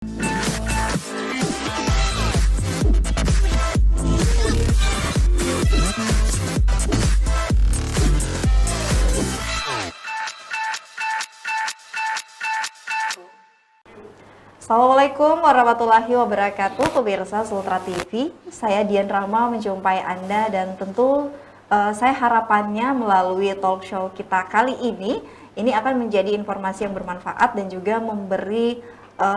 Assalamualaikum warahmatullahi wabarakatuh, pemirsa Sultra TV. Saya Dian Rahma menjumpai Anda dan tentu saya harapannya melalui talk show kita kali ini akan menjadi informasi yang bermanfaat dan juga memberi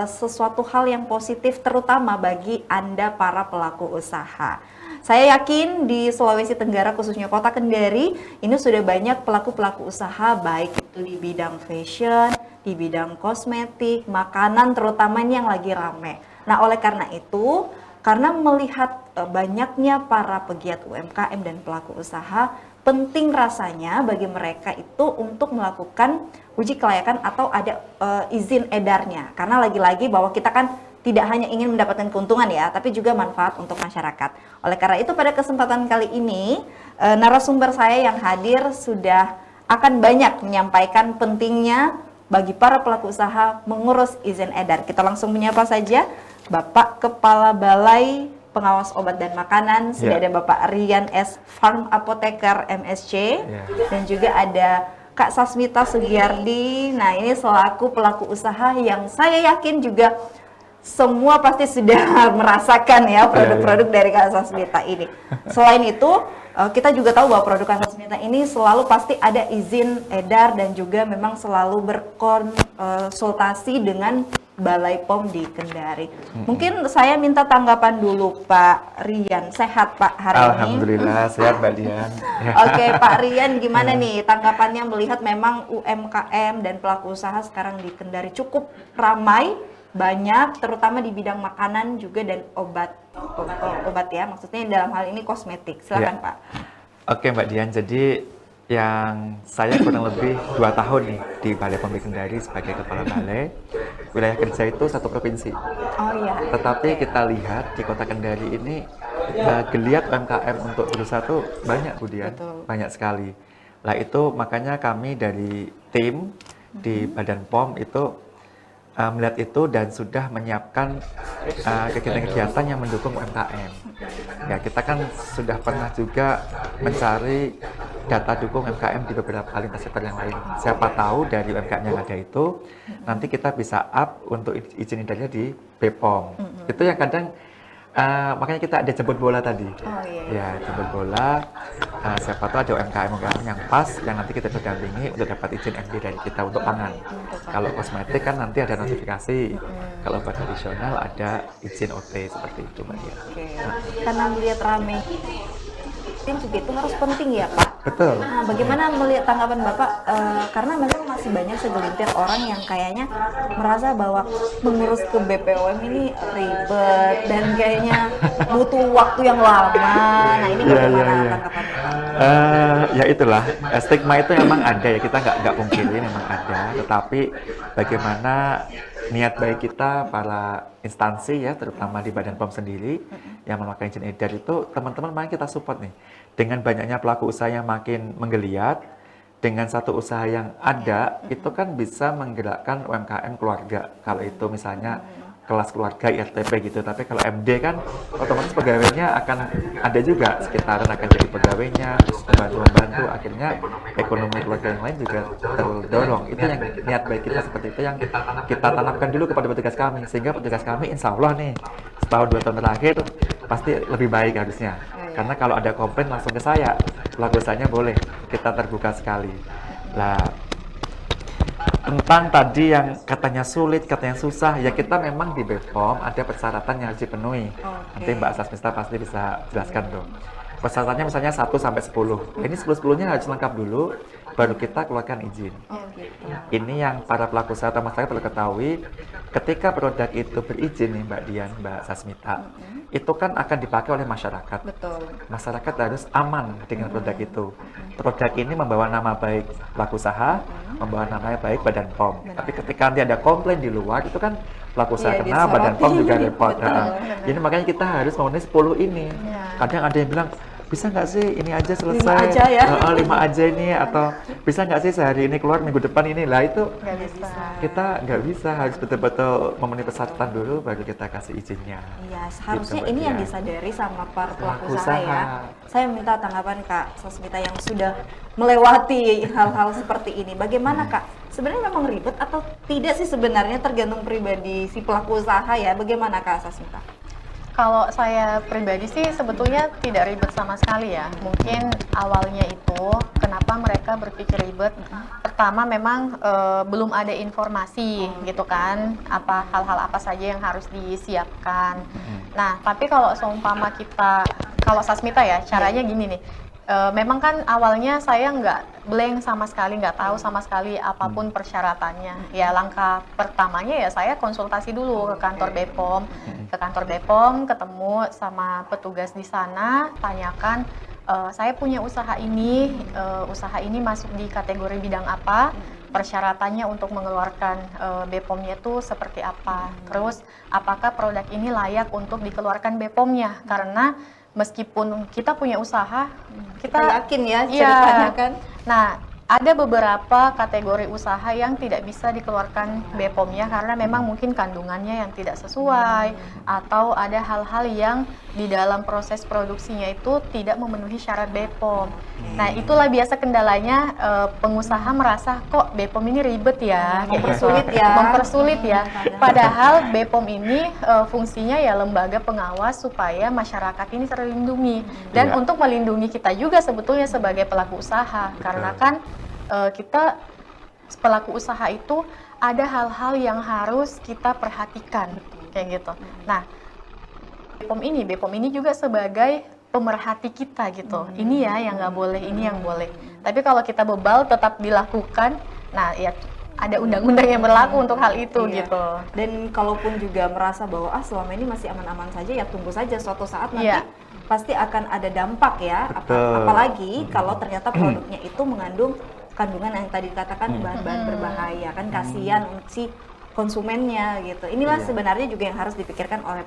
sesuatu hal yang positif terutama bagi Anda para pelaku usaha. Saya yakin di Sulawesi Tenggara khususnya Kota Kendari ini sudah banyak pelaku-pelaku usaha baik itu di bidang fashion, di bidang kosmetik, makanan terutama ini yang lagi rame. Nah, oleh karena itu, karena melihat banyaknya para pegiat UMKM dan pelaku usaha, penting rasanya bagi mereka itu untuk melakukan uji kelayakan atau ada izin edarnya. Karena lagi-lagi bahwa kita kan tidak hanya ingin mendapatkan keuntungan ya, tapi juga manfaat untuk masyarakat. Oleh karena itu pada kesempatan kali ini, narasumber saya yang hadir sudah akan banyak menyampaikan pentingnya bagi para pelaku usaha mengurus izin edar. Kita langsung menyapa saja Bapak Kepala Balai Pengawas Obat dan Makanan, sudah ada Bapak Rian S. Farm Apoteker MSC, dan juga ada Kak Sasmita Sugiyardi. Nah, ini selaku pelaku usaha yang saya yakin juga semua pasti sudah merasakan ya produk-produk dari Kak Sasmita ini. Selain itu, kita juga tahu bahwa produk Kak Sasmita ini selalu pasti ada izin edar dan juga memang selalu berkonsultasi dengan Balai POM di Kendari. Mungkin saya minta tanggapan dulu Pak Rian. Sehat Pak hari ini? Alhamdulillah sehat Mbak Dian. Oke Pak Rian, gimana nih tanggapannya melihat memang UMKM dan pelaku usaha sekarang di Kendari cukup ramai, banyak terutama di bidang makanan juga dan obat ya, maksudnya dalam hal ini kosmetik. Silakan Pak. Oke Mbak Dian, jadi yang saya kurang lebih 2 tahun nih di Balai POM Kendari sebagai kepala balai. Wilayah kerja itu satu provinsi. Oh iya. Tetapi kita lihat di Kota Kendari ini geliat UMKM untuk berusaha tuh banyak Bu Dian, banyak sekali. Lah itu makanya kami dari tim di Badan POM itu melihat itu dan sudah menyiapkan kegiatan-kegiatan yang mendukung UMKM. Ya, kita kan sudah pernah juga mencari data dukung UMKM di beberapa lintas sektor yang lain. Siapa tahu dari UMKM yang ada itu, nanti kita bisa up untuk izin edarnya di BPOM. Itu yang kadang, makanya kita ada jemput bola tadi. Ya, jemput bola, siapa tahu ada UMKM yang pas, yang nanti kita berdampingi untuk dapat izin MD dari kita untuk pangan. Kalau kosmetik kan nanti ada notifikasi, kalau obat tradisional ada izin OT seperti itu Mbak Dian. Karena melihat rame, juga itu harus penting ya Pak. Betul. Nah, bagaimana melihat tanggapan Bapak? Karena memang masih banyak segelintir orang yang kayaknya merasa bahwa mengurus ke BPOM ini ribet dan kayaknya butuh waktu yang lama. Nah, ini bagaimana tanggapannya Pak? Ya itulah, stigma itu memang ada ya, kita nggak pungkiri memang ada. Tetapi bagaimana niat baik kita para instansi ya, terutama di Badan POM sendiri yang melakukan izin edar itu, teman-teman mari kita support nih. Dengan banyaknya pelaku usaha yang makin menggeliat, dengan satu usaha yang ada, itu kan bisa menggerakkan UMKM keluarga. Kalau itu misalnya kelas keluarga IRTP gitu, tapi kalau MD kan otomatis pegawainya akan ada juga, sekitaran akan jadi pegawainya, membantu, akhirnya ekonomi keluarga yang lain juga terdorong. Itu yang niat baik kita seperti itu yang kita tanamkan dulu kepada petugas kami, sehingga petugas kami insya Allah nih setahun 2 tahun terakhir pasti lebih baik harusnya. Karena kalau ada komplain langsung ke saya, pelaku usahanya boleh, kita terbuka sekali. Lah, tentang tadi yang katanya sulit, katanya susah, ya kita memang di BPOM ada persyaratan yang harus dipenuhi. Nanti Mbak Sasmita pasti bisa jelaskan tuh. Persyaratannya misalnya 1 sampai 10. Ini 10-10-nya harus lengkap dulu, baru kita keluarkan izin. Ini yang para pelaku usaha atau masyarakat perlu ketahui, ketika produk itu berizin nih Mbak Dian, Mbak Sasmita, itu kan akan dipakai oleh masyarakat. Masyarakat harus aman dengan produk itu. Produk ini membawa nama baik pelaku usaha, membawa nama baik Badan POM. Tapi ketika nanti ada komplain di luar, itu kan pelaku usaha kena, Badan POM juga repot. Jadi makanya kita harus memenuhi 10 ini. Kadang ada yang bilang, bisa nggak sih ini aja selesai? 5 aja ya? 5 aja ini, atau bisa nggak sih sehari ini keluar, minggu depan ini lah, itu Nggak bisa. kita nggak bisa, harus betul-betul memenuhi persyaratan dulu baru kita kasih izinnya. Iya, seharusnya Mbak ini yang Dia. disadari sama para pelaku Pelaku usaha ya. usaha. Saya minta tanggapan Kak Sasmita yang sudah melewati hal-hal seperti ini. Bagaimana Kak? Sebenarnya memang ribet atau tidak sih sebenarnya, tergantung pribadi si pelaku usaha ya. Bagaimana Kak Sasmita? Kalau saya pribadi sih sebetulnya tidak ribet sama sekali ya. Mungkin awalnya itu kenapa mereka berpikir ribet. Pertama memang belum ada informasi gitu kan, apa hal-hal apa saja yang harus disiapkan. Nah, tapi kalau seumpama kita, kalau Sasmita ya, caranya gini nih. Memang kan awalnya saya nggak blank sama sekali, nggak tahu sama sekali apapun persyaratannya. Ya langkah pertamanya ya saya konsultasi dulu ke kantor BPOM, ketemu sama petugas di sana, tanyakan saya punya usaha ini masuk di kategori bidang apa, persyaratannya untuk mengeluarkan BPOM-nya itu seperti apa, terus apakah produk ini layak untuk dikeluarkan BPOM-nya, karena meskipun kita punya usaha, Kita yakin ya Iya. ceritanya kan. Nah, ada beberapa kategori usaha yang tidak bisa dikeluarkan BPOM-nya karena memang mungkin kandungannya yang tidak sesuai, atau ada hal-hal yang di dalam proses produksinya itu tidak memenuhi syarat BPOM. Nah, itulah biasa kendalanya pengusaha merasa kok BPOM ini ribet ya, kayak gitu. Mempersulit ya. Padahal BPOM ini fungsinya ya lembaga pengawas supaya masyarakat ini terlindungi, dan Iya. untuk melindungi kita juga sebetulnya sebagai pelaku usaha. Karena kan kita pelaku usaha itu ada hal-hal yang harus kita perhatikan kayak gitu. Nah, BPOM ini juga sebagai pemerhati kita gitu. Ini ya yang nggak boleh, ini yang boleh. Tapi kalau kita bebal tetap dilakukan, nah ya ada undang-undang yang berlaku untuk hal itu Iya. gitu. Dan kalaupun juga merasa bahwa selama ini masih aman-aman saja, ya tunggu saja suatu saat nanti Iya. pasti akan ada dampak ya. Betul. Apalagi kalau ternyata produknya itu mengandung kandungan yang tadi dikatakan bahan-bahan berbahaya, kan kasihan si konsumennya gitu. Inilah Iya. sebenarnya juga yang harus dipikirkan oleh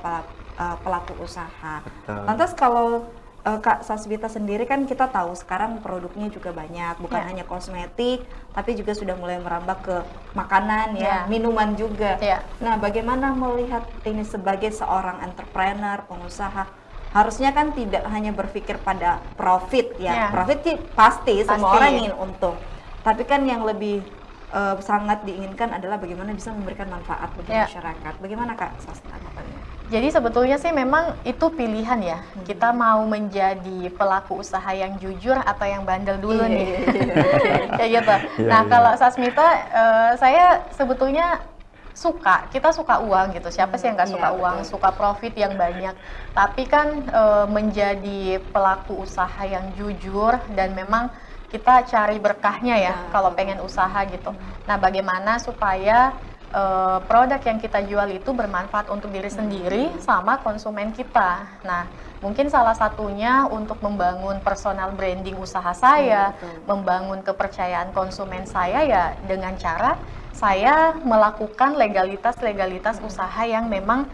pelaku usaha. Betul. Lantas kalau Kak Sasmita sendiri kan kita tahu sekarang produknya juga banyak, bukan Ya. hanya kosmetik, tapi juga sudah mulai merambah ke makanan ya, Ya. minuman juga. Ya. Nah, bagaimana melihat ini sebagai seorang entrepreneur, pengusaha? Harusnya kan tidak hanya berpikir pada profit ya. Ya. Profit sih pasti semua Pasti. orang ingin untung. Tapi kan yang lebih sangat diinginkan adalah bagaimana bisa memberikan manfaat bagi Ya. masyarakat. Bagaimana Kak Sasmita tanggapannya? Jadi sebetulnya sih memang itu pilihan ya. Kita mau menjadi pelaku usaha yang jujur atau yang bandel dulu Iya, nih. iya, Kayak gitu. Iya, Nah, iya. kalau Sasmita, saya sebetulnya kita suka uang gitu. Siapa sih yang nggak Iya, suka uang, betul. suka profit yang banyak. Tapi kan menjadi pelaku usaha yang jujur dan memang kita cari berkahnya ya Nah, kalau betul. pengen usaha gitu. Nah, bagaimana supaya produk yang kita jual itu bermanfaat untuk diri sendiri sama konsumen kita. Nah, mungkin salah satunya untuk membangun personal branding usaha saya, betul. membangun kepercayaan konsumen saya ya dengan cara saya melakukan legalitas usaha yang memang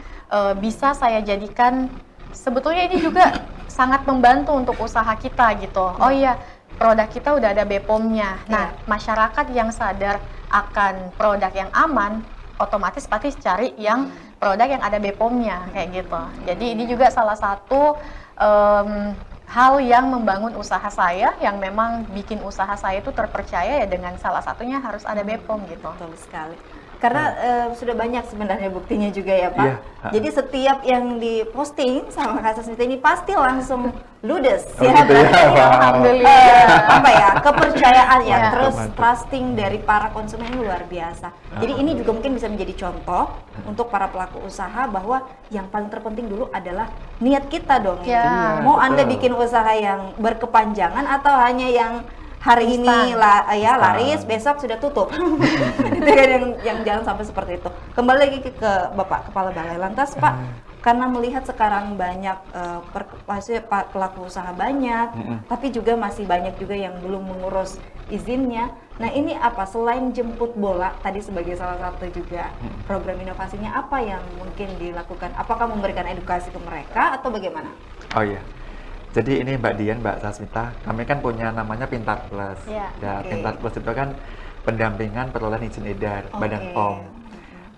bisa saya jadikan, sebetulnya ini juga sangat membantu untuk usaha kita gitu. Oh iya, produk kita udah ada BPOM-nya. Nah, masyarakat yang sadar akan produk yang aman, otomatis pasti cari yang produk yang ada BPOM-nya kayak gitu. Jadi ini juga salah satu hal yang membangun usaha saya, yang memang bikin usaha saya itu terpercaya ya, dengan salah satunya harus ada BPOM gitu. Betul sekali. Karena sudah banyak sebenarnya buktinya juga ya Pak. Iya. Jadi setiap yang diposting sama Kak Sasmita ini pasti langsung ludes Oh, ya. gitu ya? Berarti Wow. Alhamdulillah. apa ya, kepercayaan ya, Iya. terus Mantap. trusting dari para konsumen ini luar biasa. Jadi ini juga mungkin bisa menjadi contoh untuk para pelaku usaha bahwa yang paling terpenting dulu adalah niat kita dong. Iya. ini. Mau Betul. Anda bikin usaha yang berkepanjangan atau hanya yang hari ini Instan. ya laris, besok sudah tutup. Itu kan yang jangan sampai seperti itu. Kembali lagi ke Bapak Kepala Balai. Lantas Pak, karena melihat sekarang banyak pelaku usaha banyak, tapi juga masih banyak juga yang belum mengurus izinnya. Nah, ini apa selain jemput bola tadi sebagai salah satu juga program inovasinya, apa yang mungkin dilakukan? Apakah memberikan edukasi ke mereka atau bagaimana? Oh iya. Jadi ini Mbak Dian, Mbak Sasmita, kami kan punya namanya Pintar Plus. Iya, Ya, oke. Pintar Plus itu kan pendampingan perolehan izin edar Badan Oke. POM.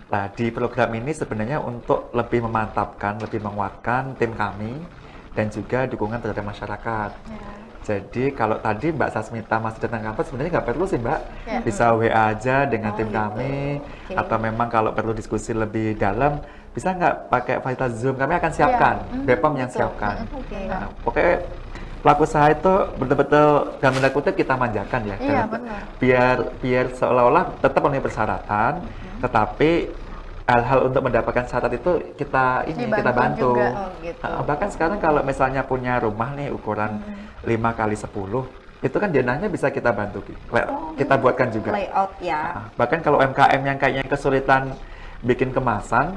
Nah, di program ini sebenarnya untuk lebih memantapkan, lebih menguatkan tim kami dan juga dukungan terhadap masyarakat. Ya. Jadi kalau tadi Mbak Sasmita masih datang kampus sebenarnya nggak perlu sih Mbak, Ya. bisa WA aja dengan Oh, tim gitu. kami, Oke. atau memang kalau perlu diskusi lebih dalam bisa nggak pakai fasilitas Zoom, kami akan siapkan, BPOM yang betul. siapkan. Oke. Nah, pokoknya pelaku usaha itu betul-betul dalam tanda kutip kita manjakan ya, Iya, dan benar. biar seolah-olah tetap memenuhi persyaratan, tetapi hal-hal untuk mendapatkan syarat itu kita Dibantu bantu. juga. Oh, gitu. Bahkan sekarang kalau misalnya punya rumah nih ukuran 5x10, itu kan denahnya bisa kita bantu, kita buatkan juga. Layout ya. Bahkan kalau UMKM yang kayaknya kesulitan bikin kemasan,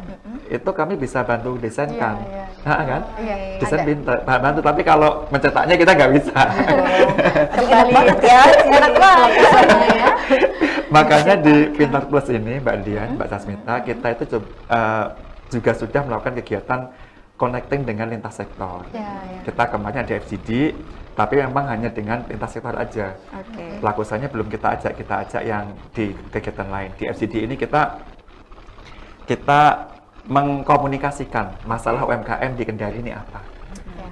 itu kami bisa bantu desainkan. Iya, Kan? Iya, Desain ada. bisa bantu, tapi kalau mencetaknya kita nggak bisa. Aduh, enak banget ya. Enak banget. ya. Makanya di Pintar Plus ini, Mbak Dian, Mbak Sasmita, kita itu juga sudah melakukan kegiatan connecting dengan lintas sektor. Ya, ya. Kita kemarin ada FGD, tapi memang hanya dengan lintas sektor aja. Oke. Pelaku usahanya belum kita ajak yang di kegiatan lain. Di FGD ini kita mengkomunikasikan masalah UMKM di Kendari ini apa.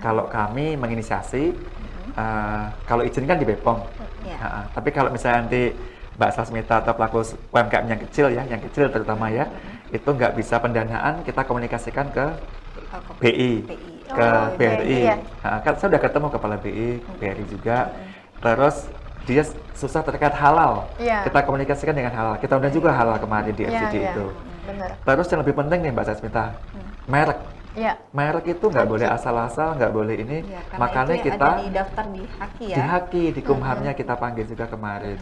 Kalau kami menginisiasi, kalau izin kan di BPOM. Ya. Tapi kalau misalnya nanti Mbak Sasmita atau pelaku UMKM yang kecil terutama ya, itu nggak bisa pendanaan, kita komunikasikan ke BI, ke Oh, BRI. iya. Kan saya udah ketemu kepala BI, BRI juga. Terus dia susah terkait halal. Iya. Kita komunikasikan dengan halal. Kita undang juga halal kemarin di Iya, FGD iya. itu. Benar. Terus yang lebih penting nih Mbak Sasmita, merek. Iya. Merek itu nggak boleh asal-asal, nggak boleh ini. Ya, karena Makanya itu yang kita ada di daftar di Haki ya. di Haki, di Kumhamnya kita panggil juga kemarin.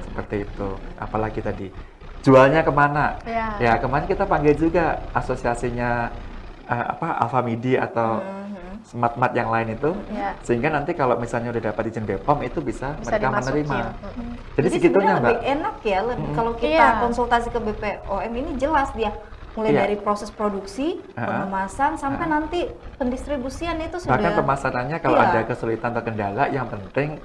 Seperti itu. Apalagi tadi jualnya kemana? Iya. Ya kemarin kita panggil juga asosiasinya Alfamidi atau Smart yang lain itu, Iya. sehingga nanti kalau misalnya udah dapat izin BPOM itu bisa mereka dimasukin. menerima. Mm-mm. Jadi segitunya sebenarnya Mbak. lebih enak ya, kalau kita Iya. konsultasi ke BPOM ini jelas dia mulai Iya. dari proses produksi, pengemasan sampai nanti pendistribusian itu sudah. Bahkan pemasarannya kalau Iya. ada kesulitan atau kendala, yang penting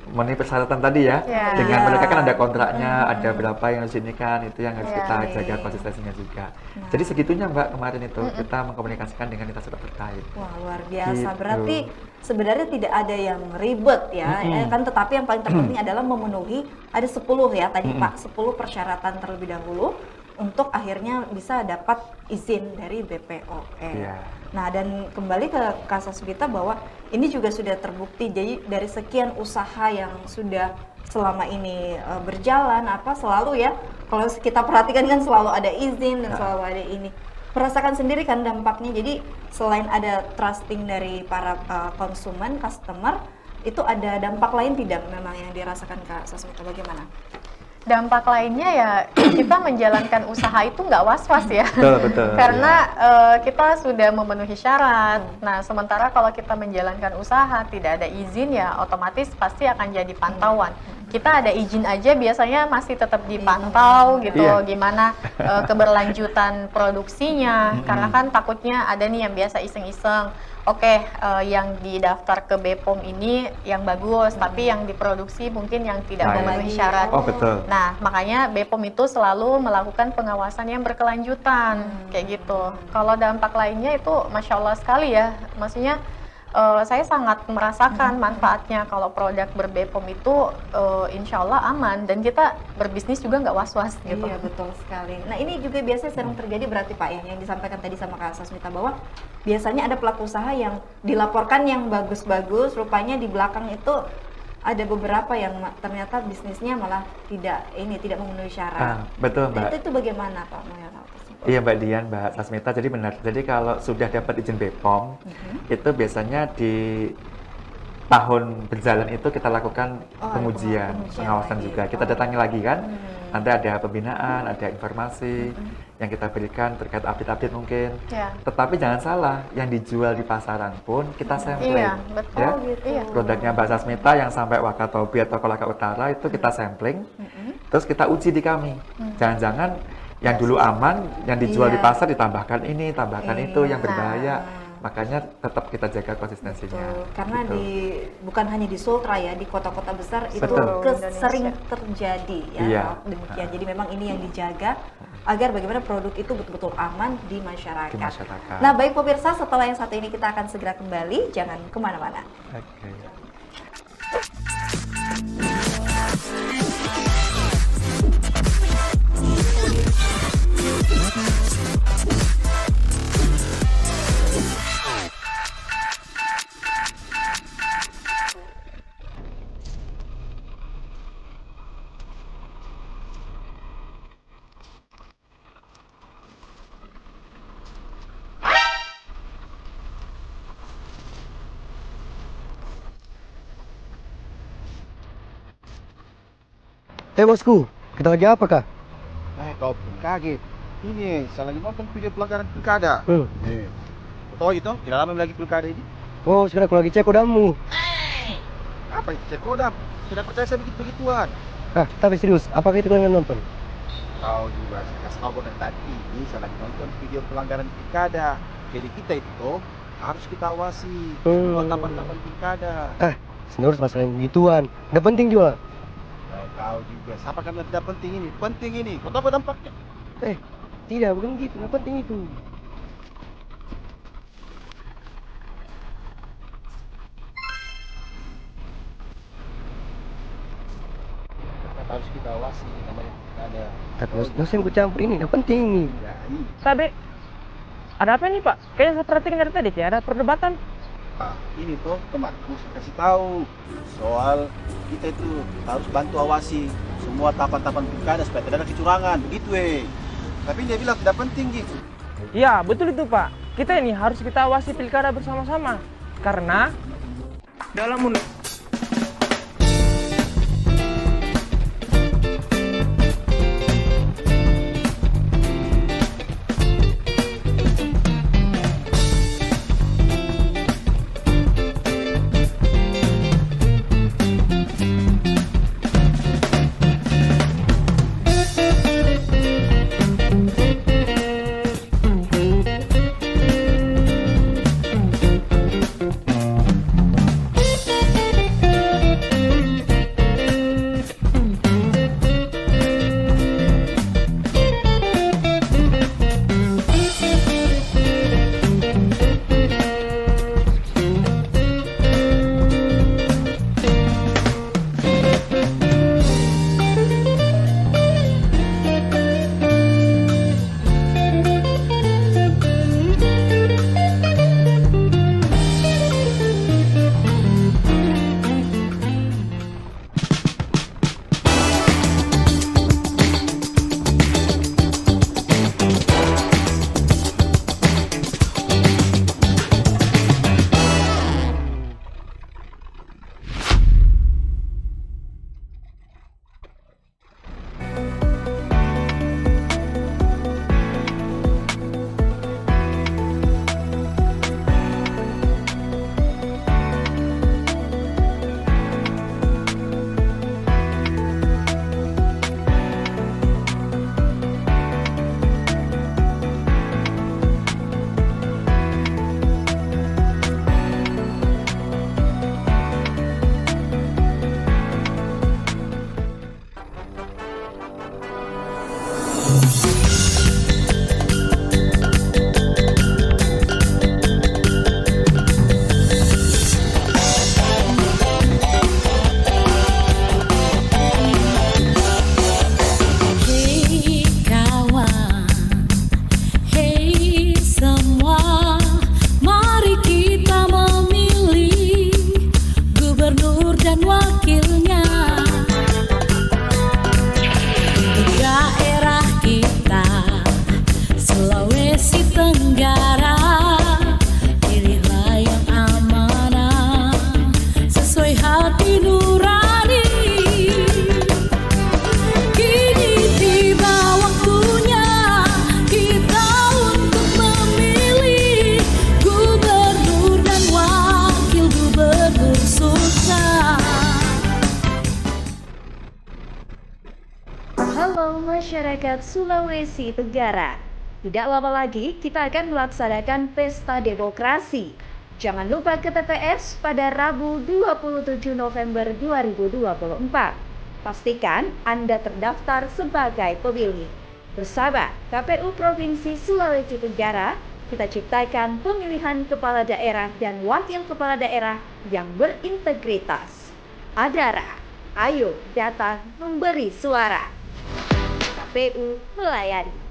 memenuhi persyaratan tadi ya. Iya. Dengan Iya. mereka kan ada kontraknya, ada berapa yang harus ini kan, itu yang harus Iya. kita Oke. jaga konsistensinya juga. Jadi segitunya Mbak kemarin itu kita mengkomunikasikan dengan lintas sektor terkait. Wah, luar biasa. Gitu. Berarti sebenarnya tidak ada yang ribet ya. Kan tetapi yang paling terpenting adalah memenuhi ada 10 ya tadi Pak, 10 persyaratan terlebih dahulu untuk akhirnya bisa dapat izin dari BPOM. Iya. Nah, dan kembali ke Kak Sasmita bahwa ini juga sudah terbukti. Jadi dari sekian usaha yang sudah selama ini berjalan selalu ya, kalau kita perhatikan kan selalu ada izin dan selalu ada ini. Merasakan sendiri kan dampaknya. Jadi selain ada trusting dari para konsumen, customer, itu ada dampak lain tidak memang yang dirasakan Kak Sasmita, bagaimana? Dampak lainnya ya kita menjalankan usaha itu nggak was-was ya. Betul. Karena kita sudah memenuhi syarat. Nah, sementara kalau kita menjalankan usaha tidak ada izin ya otomatis pasti akan jadi pantauan. Kita ada izin aja biasanya masih tetap dipantau gitu, Iya. gimana keberlanjutan produksinya. Karena kan takutnya ada nih yang biasa iseng-iseng. Oke, yang didaftar ke BPOM ini yang bagus, tapi yang diproduksi mungkin yang tidak Lain. memenuhi syarat. Oh betul. Nah, makanya BPOM itu selalu melakukan pengawasan yang berkelanjutan, kayak gitu. Kalau dampak lainnya itu Masya Allah sekali ya, maksudnya saya sangat merasakan manfaatnya kalau produk ber-BPOM itu insya Allah aman, dan kita berbisnis juga nggak was-was gitu. Iya, betul sekali. Nah, ini juga biasanya sering terjadi berarti Pak ya, yang disampaikan tadi sama Kak Sasmita, bahwa biasanya ada pelaku usaha yang dilaporkan yang bagus-bagus, rupanya di belakang itu ada beberapa yang ternyata bisnisnya malah tidak memenuhi syarat. Betul Nah, Mbak. itu bagaimana Pak? Mau tahu tersebut? Iya Mbak Dian, Mbak Sasmita, jadi benar. Jadi kalau sudah dapat izin BPOM, itu biasanya di tahun berjalan itu kita lakukan pengujian, pengawasan lagi. juga. Kita datangi lagi kan, nanti ada pembinaan, ada informasi yang kita berikan terkait update-update mungkin. Ya. Tetapi jangan salah, yang dijual di pasaran pun kita sampling. Iya, betul. Ya. gitu. Iya. Produknya Mbak Sasmita yang sampai Wakatobi atau Kolaka Utara itu kita sampling, terus kita uji di kami. Jangan-jangan yang dulu aman, yang dijual di Iya. pasar ditambahkan ini, tambahkan itu, yang berbahaya. Makanya tetap kita jaga konsistensinya. Betul. Karena gitu. bukan hanya di Sultra ya, di kota-kota besar itu Betul. sering terjadi ya. Iya. Demikian. Jadi memang ini yang dijaga agar bagaimana produk itu betul-betul aman di masyarakat. Di masyarakat. Nah, baik pemirsa, setelah yang satu ini kita akan segera kembali, jangan kemana-mana. Oke. Bosku, kita lagi apa kah? Kau pun kaget. Ini saya lagi nonton video pelanggaran pilkada. Tahu itu? Tidak lama lagi pilkada ini. Oh, sekarang aku lagi cek kodamu. Apa itu cek kodam? Tidak percaya saya begitu-begituan. Tapi serius, apakah itu kalian nonton? Tahu juga, saya kasih tahu dari tadi ini saya lagi nonton video pelanggaran pilkada. Jadi kita itu harus kita awasi tahapan-tahapan pilkada. Serius masalah yang gituan. Nggak penting juga. Tahu juga, siapa kan tidak penting ini? Penting ini. Kau tahu apa dampaknya? Tidak, bukan gitu. Nggak penting itu. Harus kita awasi namanya pilkada. Tapi nggak usah ikut campur ini. Nggak penting ini. Ya, ini. Sabe, ada apa nih Pak? Kayaknya saya perhatikan dari tadi sih, ada perdebatan. Ini tuh teman, saya kasih tahu soal kita itu harus bantu awasi semua tahapan-tahapan pilkada supaya tidak ada kecurangan, begitu Tapi dia bilang tidak penting gitu. Iya, betul itu Pak. Kita ini harus kita awasi pilkada bersama-sama. Karena dalam Halo masyarakat Sulawesi Tenggara. Tidak lama lagi kita akan melaksanakan pesta demokrasi. Jangan lupa ke TPS pada Rabu 27 November 2024. Pastikan Anda terdaftar sebagai pemilih. Bersama KPU Provinsi Sulawesi Tenggara, kita ciptakan pemilihan kepala daerah dan wakil kepala daerah yang berintegritas. Adara, ayo datang memberi suara. KPU melayani.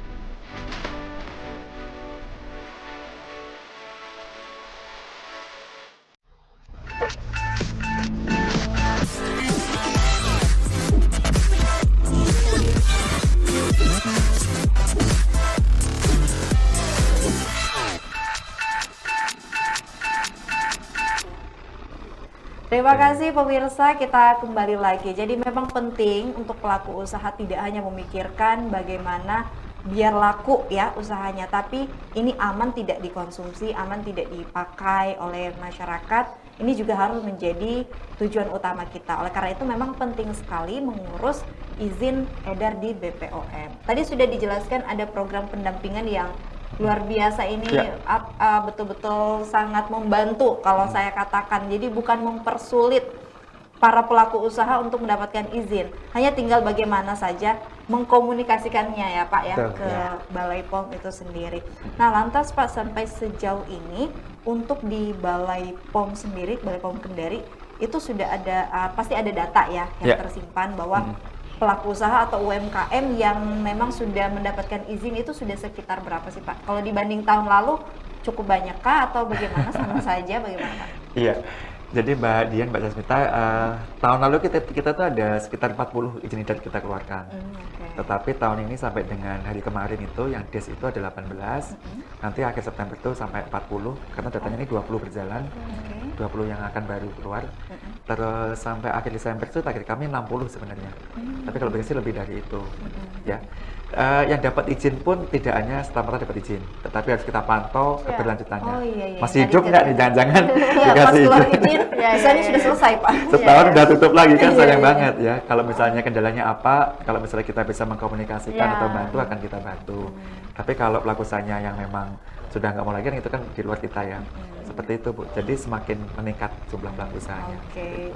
Terima kasih pemirsa, kita kembali lagi. Jadi memang penting untuk pelaku usaha tidak hanya memikirkan bagaimana biar laku ya usahanya, tapi ini aman tidak dikonsumsi, aman tidak dipakai oleh masyarakat. Ini juga harus menjadi tujuan utama kita. Oleh karena itu memang penting sekali mengurus izin edar di BPOM. Tadi sudah dijelaskan ada program pendampingan yang luar biasa ini, betul-betul sangat membantu kalau saya katakan. Jadi bukan mempersulit para pelaku usaha untuk mendapatkan izin, hanya tinggal bagaimana saja mengkomunikasikannya ya Pak ya, ke Balai POM itu sendiri. Nah lantas Pak, sampai sejauh ini untuk di Balai POM sendiri, Balai POM Kendari itu sudah ada pasti ada data ya yang tersimpan bahwa pelaku usaha atau UMKM yang memang sudah mendapatkan izin itu sudah sekitar berapa sih Pak? Kalau dibanding tahun lalu cukup banyak kah atau bagaimana, sama saja bagaimana Pak? Iya, jadi Mbak Dian, Mbak Sasmita, tahun lalu kita tuh ada sekitar 40 izin edar kita keluarkan. Tetapi tahun ini sampai dengan hari kemarin itu yang DES itu ada 18, nanti akhir September itu sampai 40, karena datanya ini 20 berjalan, 20 yang akan baru keluar. Terus sampai akhir Desember itu target kami 60 sebenarnya. Tapi kalau sih lebih dari itu. Ya. Yang dapat izin pun tidak hanya serta-merta dapat izin, tetapi harus kita pantau keberlanjutannya. Masih hidup nggak nih, jangan-jangan dikasih izin. Misalnya sudah selesai Pak. Setahun udah tutup lagi kan, sayang banget ya. Kalau misalnya kendalanya apa, kalau misalnya kita bisa mengkomunikasikan atau bantu, akan kita bantu. Tapi kalau pelaku usahanya yang memang sudah nggak mau lagi, itu kan di luar kita ya. Seperti itu Bu. Jadi semakin meningkat jumlah pelaku usahanya. Gitu.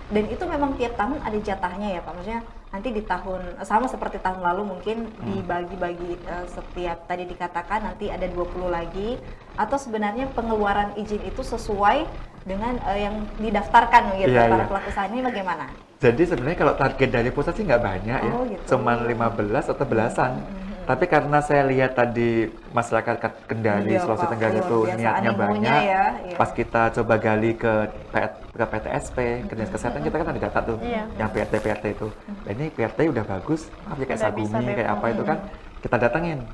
Dan itu memang tiap tahun ada jatahnya ya Pak, maksudnya nanti di tahun sama seperti tahun lalu mungkin dibagi-bagi setiap tadi dikatakan nanti ada 20 lagi, atau sebenarnya pengeluaran izin itu sesuai dengan yang didaftarkan gitu para pelaku usaha ini bagaimana? Jadi sebenarnya kalau target dari pusat sih nggak banyak ya, cuman 15 atau belasan. Tapi karena saya lihat tadi masyarakat Kendari, Sulawesi Tenggara itu niatnya banyak, pas kita coba gali ke PTSP, Dinas Kesehatan, kita kan ada data tuh, yang PRT itu. Nah, ini PRT udah bagus, kayak Sagumi, kayak apa itu kan, kita datengin.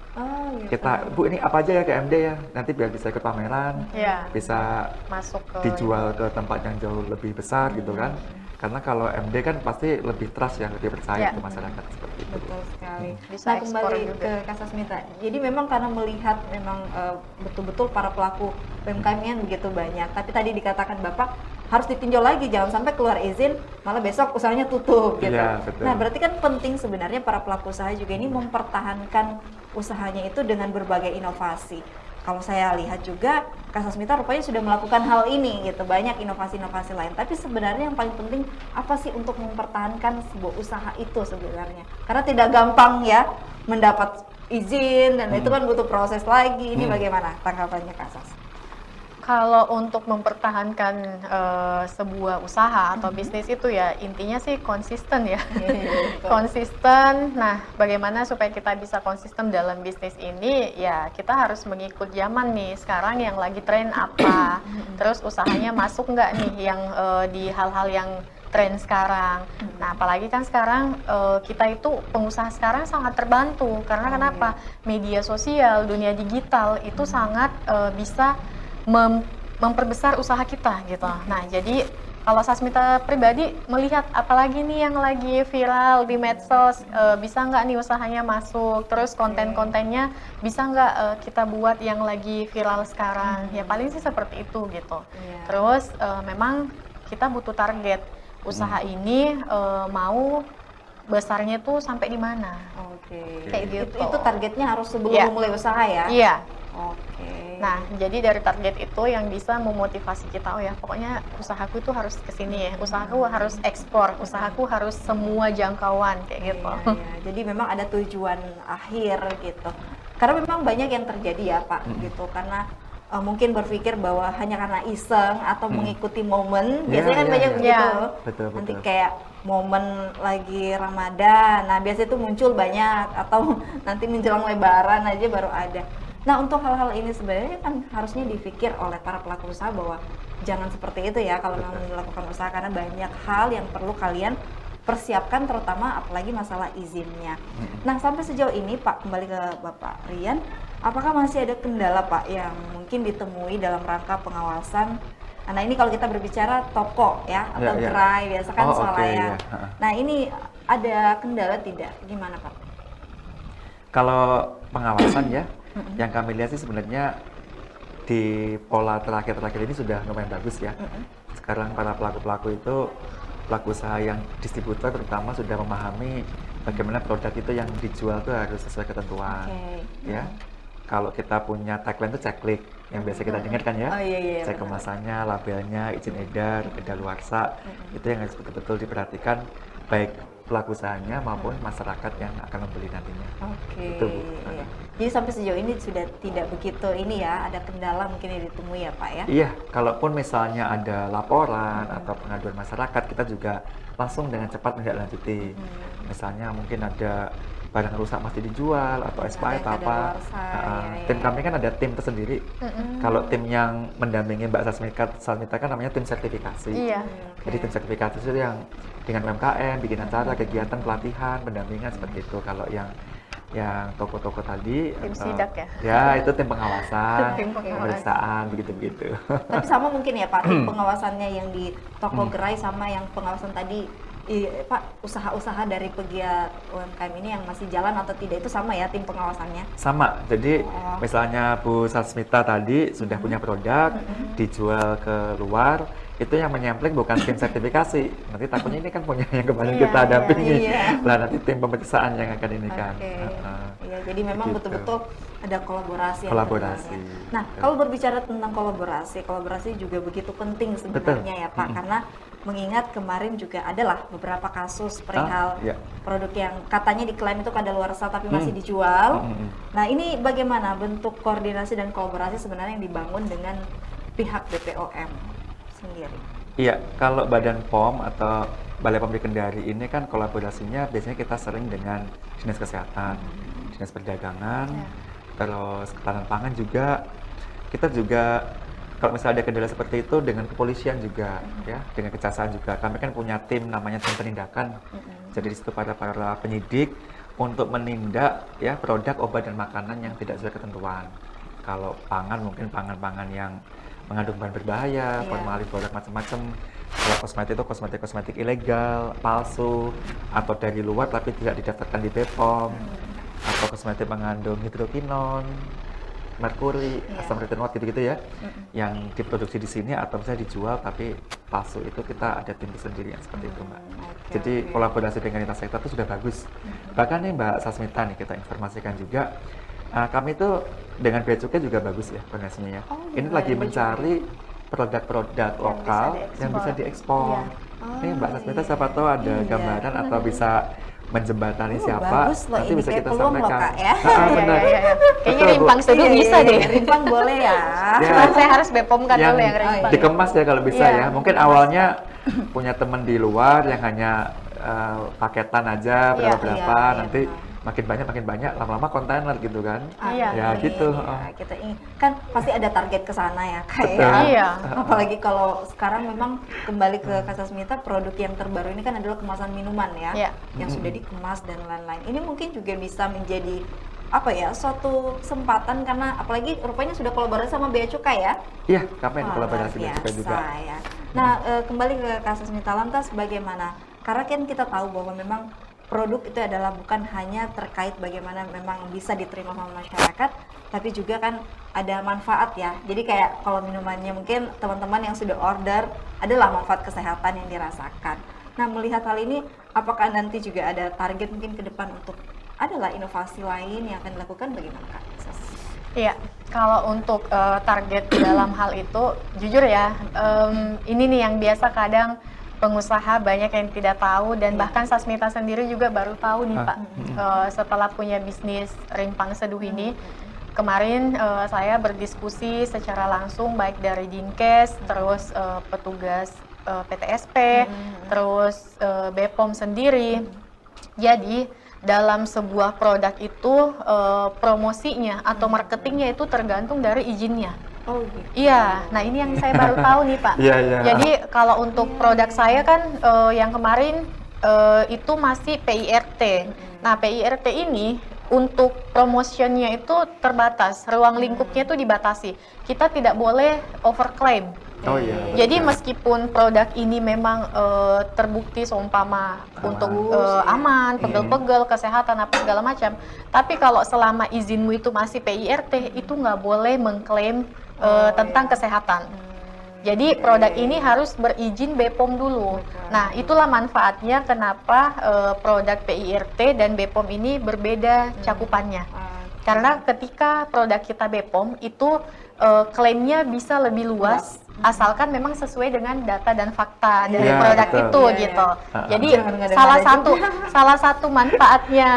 Kita, Bu ini apa aja ya ke MD ya, nanti biar bisa ikut pameran, bisa masuk ke dijual ke tempat yang jauh lebih besar gitu kan. Karena kalau MD kan pasti lebih trust ya, lebih percaya ke masyarakat seperti itu. Betul sekali. Bisa Nah ekspor kembali juga ke Kak Sasmita. Jadi memang karena melihat memang betul-betul para pelaku UMKM yang begitu banyak. Tapi tadi dikatakan Bapak harus ditinjau lagi, jangan sampai keluar izin malah besok usahanya tutup gitu. Betul. Nah berarti kan penting sebenarnya para pelaku usaha juga ini mempertahankan usahanya itu dengan berbagai inovasi. Kalau saya lihat juga Kak Sasmita rupanya sudah melakukan hal ini gitu, banyak inovasi-inovasi lain. Tapi sebenarnya yang paling penting apa sih untuk mempertahankan sebuah usaha itu sebenarnya? Karena tidak gampang ya mendapat izin dan itu kan butuh proses lagi. Ini bagaimana tanggapannya Kak Sas? Kalau untuk mempertahankan sebuah usaha atau bisnis itu ya intinya sih konsisten ya. Konsisten. Nah, bagaimana supaya kita bisa konsisten dalam bisnis ini? Ya, kita harus mengikut zaman nih. Sekarang yang lagi tren apa? Terus usahanya masuk nggak nih yang di hal-hal yang tren sekarang. Nah, apalagi kan sekarang kita itu pengusaha sekarang sangat terbantu karena kenapa? Media sosial, dunia digital itu sangat bisa memperbesar usaha kita gitu. Nah, jadi kalau Sasmita pribadi melihat apalagi nih yang lagi viral di medsos, bisa nggak nih usahanya masuk, terus konten-kontennya bisa nggak kita buat yang lagi viral sekarang, ya paling sih seperti itu gitu. Terus memang kita butuh target, usaha ini mau besarnya tuh sampai di mana. Oke. Kayak gitu. Itu targetnya harus sebelum Iya. memulai usaha ya? Iya. Oke. Nah, jadi dari target itu yang bisa memotivasi kita, oh ya, pokoknya usahaku itu harus ke sini ya, usahaku harus ekspor, usahaku harus semua jangkauan kayak gitu. Iya, iya. Jadi memang ada tujuan akhir gitu. Karena memang banyak yang terjadi ya Pak gitu. Karena mungkin berpikir bahwa hanya karena iseng atau mengikuti momen, Iya, biasanya kan iya, banyak iya. begitu. Iya. Betul, Nanti betul. kayak momen lagi Ramadan, nah biasanya itu muncul banyak atau nanti menjelang Lebaran aja baru ada. Nah untuk hal-hal ini sebenarnya kan harusnya dipikir oleh para pelaku usaha bahwa jangan seperti itu ya kalau memang melakukan usaha, karena banyak hal yang perlu kalian persiapkan, terutama apalagi masalah izinnya. Nah sampai sejauh ini Pak, kembali ke Bapak Rian, apakah masih ada kendala Pak yang mungkin ditemui dalam rangka pengawasan? Nah ini kalau kita berbicara toko ya atau Ya, ya. gerai biasa kan Oh, oke, swalayan. ya. Ha-ha. Nah ini ada kendala tidak? Gimana Pak? Kalau pengawasan ya, yang kami lihat sih sebenarnya di pola terakhir-terakhir ini sudah lumayan bagus ya. Sekarang para pelaku-pelaku itu, pelaku usaha yang distributor terutama sudah memahami bagaimana produk itu yang dijual itu harus sesuai ketentuan. Oke. Ya, kalau kita punya tagline itu ceklik yang biasa kita dengar kan ya. Oh iya iya. Cek benar. kemasannya, labelnya, izin edar, kedaluarsa, itu yang harus betul-betul diperhatikan baik pelaku usahanya maupun masyarakat yang akan membeli nantinya. Oke. Itu, Bu. Iya. Jadi sampai sejauh ini sudah tidak begitu ini ya, ada kendala mungkin yang ditemui ya Pak ya? Iya, kalaupun misalnya ada laporan atau pengaduan masyarakat, kita juga langsung dengan cepat menindaklanjuti. Misalnya mungkin ada barang rusak masih dijual atau expired yang atau apa. kadaluarsa, iya, Tim iya. kami kan ada tim tersendiri. Kalau tim yang mendampingi Mbak Sasmita kan namanya tim sertifikasi. Iya. Jadi tim sertifikasi itu yang dengan UMKM, bikin acara, kegiatan, pelatihan, pendampingan seperti itu. Kalau yang toko-toko tadi, Tim atau- sidak ya? Ya, itu tim pengawasan, Tim pengawasan. pemeriksaan, begitu-begitu. Tapi sama mungkin ya Pak, tim pengawasannya yang di toko gerai sama yang pengawasan tadi Pak, usaha-usaha dari pegiat UMKM ini yang masih jalan atau tidak itu sama ya tim pengawasannya? Sama, jadi Oh. misalnya Bu Sasmita tadi sudah punya produk, dijual ke luar, itu yang menyempling bukan tim sertifikasi. Nanti takutnya ini kan punya yang kemarin Iya, kita iya, dampingi. iya. Lah nanti tim pemeriksaan yang akan ini kan. Oke. Heeh. Iya, jadi memang Begitu. betul-betul ada kolaborasi. yang Kolaborasi. terbangun. Nah, kalau berbicara tentang kolaborasi juga begitu penting sebenarnya ya Pak, karena mengingat kemarin juga adalah beberapa kasus perihal iya. produk yang katanya diklaim itu kadaluarsa tapi masih dijual. Nah, ini bagaimana bentuk koordinasi dan kolaborasi sebenarnya yang dibangun dengan pihak BPOM sendiri? Iya, kalau Badan POM atau Balai Pom di Kendari ini kan kolaborasinya biasanya kita sering dengan Dinas Kesehatan, Dinas Perdagangan, terus Ketahanan Pangan juga. Kita juga kalau misalnya ada kendala seperti itu dengan kepolisian juga, ya, dengan kejaksaan juga. Kami kan punya tim namanya tim penindakan. Jadi di situ para penyidik untuk menindak ya produk obat dan makanan yang tidak sesuai ketentuan. Kalau pangan mungkin pangan-pangan yang mengandung bahan berbahaya, formalin, produk macam-macam. Kalau kosmetik itu kosmetik ilegal, palsu, atau dari luar tapi tidak didaftarkan di BPOM, atau kosmetik mengandung hidrokinon, merkuri, asam retinol gitu-gitu ya, yang diproduksi di sini atau misalnya dijual tapi palsu, itu kita ada tim sendiri yang seperti itu Mbak. Jadi kolaborasi dengan lintas sektor itu sudah bagus. Bahkan nih Mbak Sasmita nih kita informasikan juga, kami itu dengan Bea Cukai juga bagus ya koordinasinya ya. Ini lagi mencari produk-produk lokal yang bisa diekspor. Nih Mbak Sasmita siapa tahu ada gambaran atau bisa menjembatani siapa, Bagus loh, nanti ini bisa kayak kita peluang loh sampaikan. Kak ya. Benar. Kayaknya Betul, Bu. rimpang seduh bisa deh. Rimpang boleh ya. Ya. Cuma saya harus bepomkan dulu yang rimpang. dikemas ya kalau bisa Iya. ya. Mungkin awalnya punya teman di luar yang hanya paketan aja berapa-berapa, iya, nanti benar. makin banyak, lama-lama kontainer gitu kan. Iya. Ya Amin. gitu. Ya, kita ingin kan pasti ada target ke sana ya Kak Betul. ya. Iya. Apalagi kalau sekarang memang kembali ke Kasasmita, produk yang terbaru ini kan adalah kemasan minuman ya, Iya. yang sudah dikemas dan lain-lain. Ini mungkin juga bisa menjadi apa ya, suatu kesempatan karena apalagi rupanya sudah kolaborasi sama Bea Cukai ya. Iya, kami ada Wah, kolaborasi luar dengan Cukai juga. biasa ya. Nah, kembali ke Kasasmita lantas bagaimana? Karena kan kita tahu bahwa memang produk itu adalah bukan hanya terkait bagaimana memang bisa diterima sama masyarakat, tapi juga kan ada manfaat ya. Jadi kayak kalau minumannya mungkin teman-teman yang sudah order adalah manfaat kesehatan yang dirasakan. Nah, melihat hal ini, apakah nanti juga ada target mungkin ke depan untuk adalah inovasi lain yang akan dilakukan, bagaimana Kak? Iya, kalau untuk target dalam hal itu, jujur ya, ini nih yang biasa kadang pengusaha banyak yang tidak tahu dan bahkan Sasmita sendiri juga baru tahu nih Pak, setelah punya bisnis Rimpang Seduh ini. Kemarin saya berdiskusi secara langsung baik dari Dinkes, terus petugas PTSP, terus BPOM sendiri. Jadi dalam sebuah produk itu promosinya atau marketingnya itu tergantung dari izinnya. Oh gitu. Iya, nah ini yang saya baru tahu nih Pak. Iya, iya. Jadi kalau untuk produk saya kan yang kemarin itu masih PIRT. Nah PIRT ini untuk promotionnya itu terbatas, ruang lingkupnya itu dibatasi. Kita tidak boleh overclaim. Oh iya. Jadi meskipun produk ini memang terbukti seumpama untuk aman, pegel-pegel, kesehatan apa segala macam, tapi kalau selama izinmu itu masih PIRT, itu nggak boleh mengklaim tentang kesehatan. Jadi produk ini harus berizin BPOM dulu. Nah itulah manfaatnya kenapa produk PIRT dan BPOM ini berbeda cakupannya. Karena ketika produk kita BPOM itu klaimnya bisa lebih luas, asalkan memang sesuai dengan data dan fakta dari Iya, produk betul. itu Iya, gitu. iya. Jadi Jangan ngada-ngada salah satu manfaatnya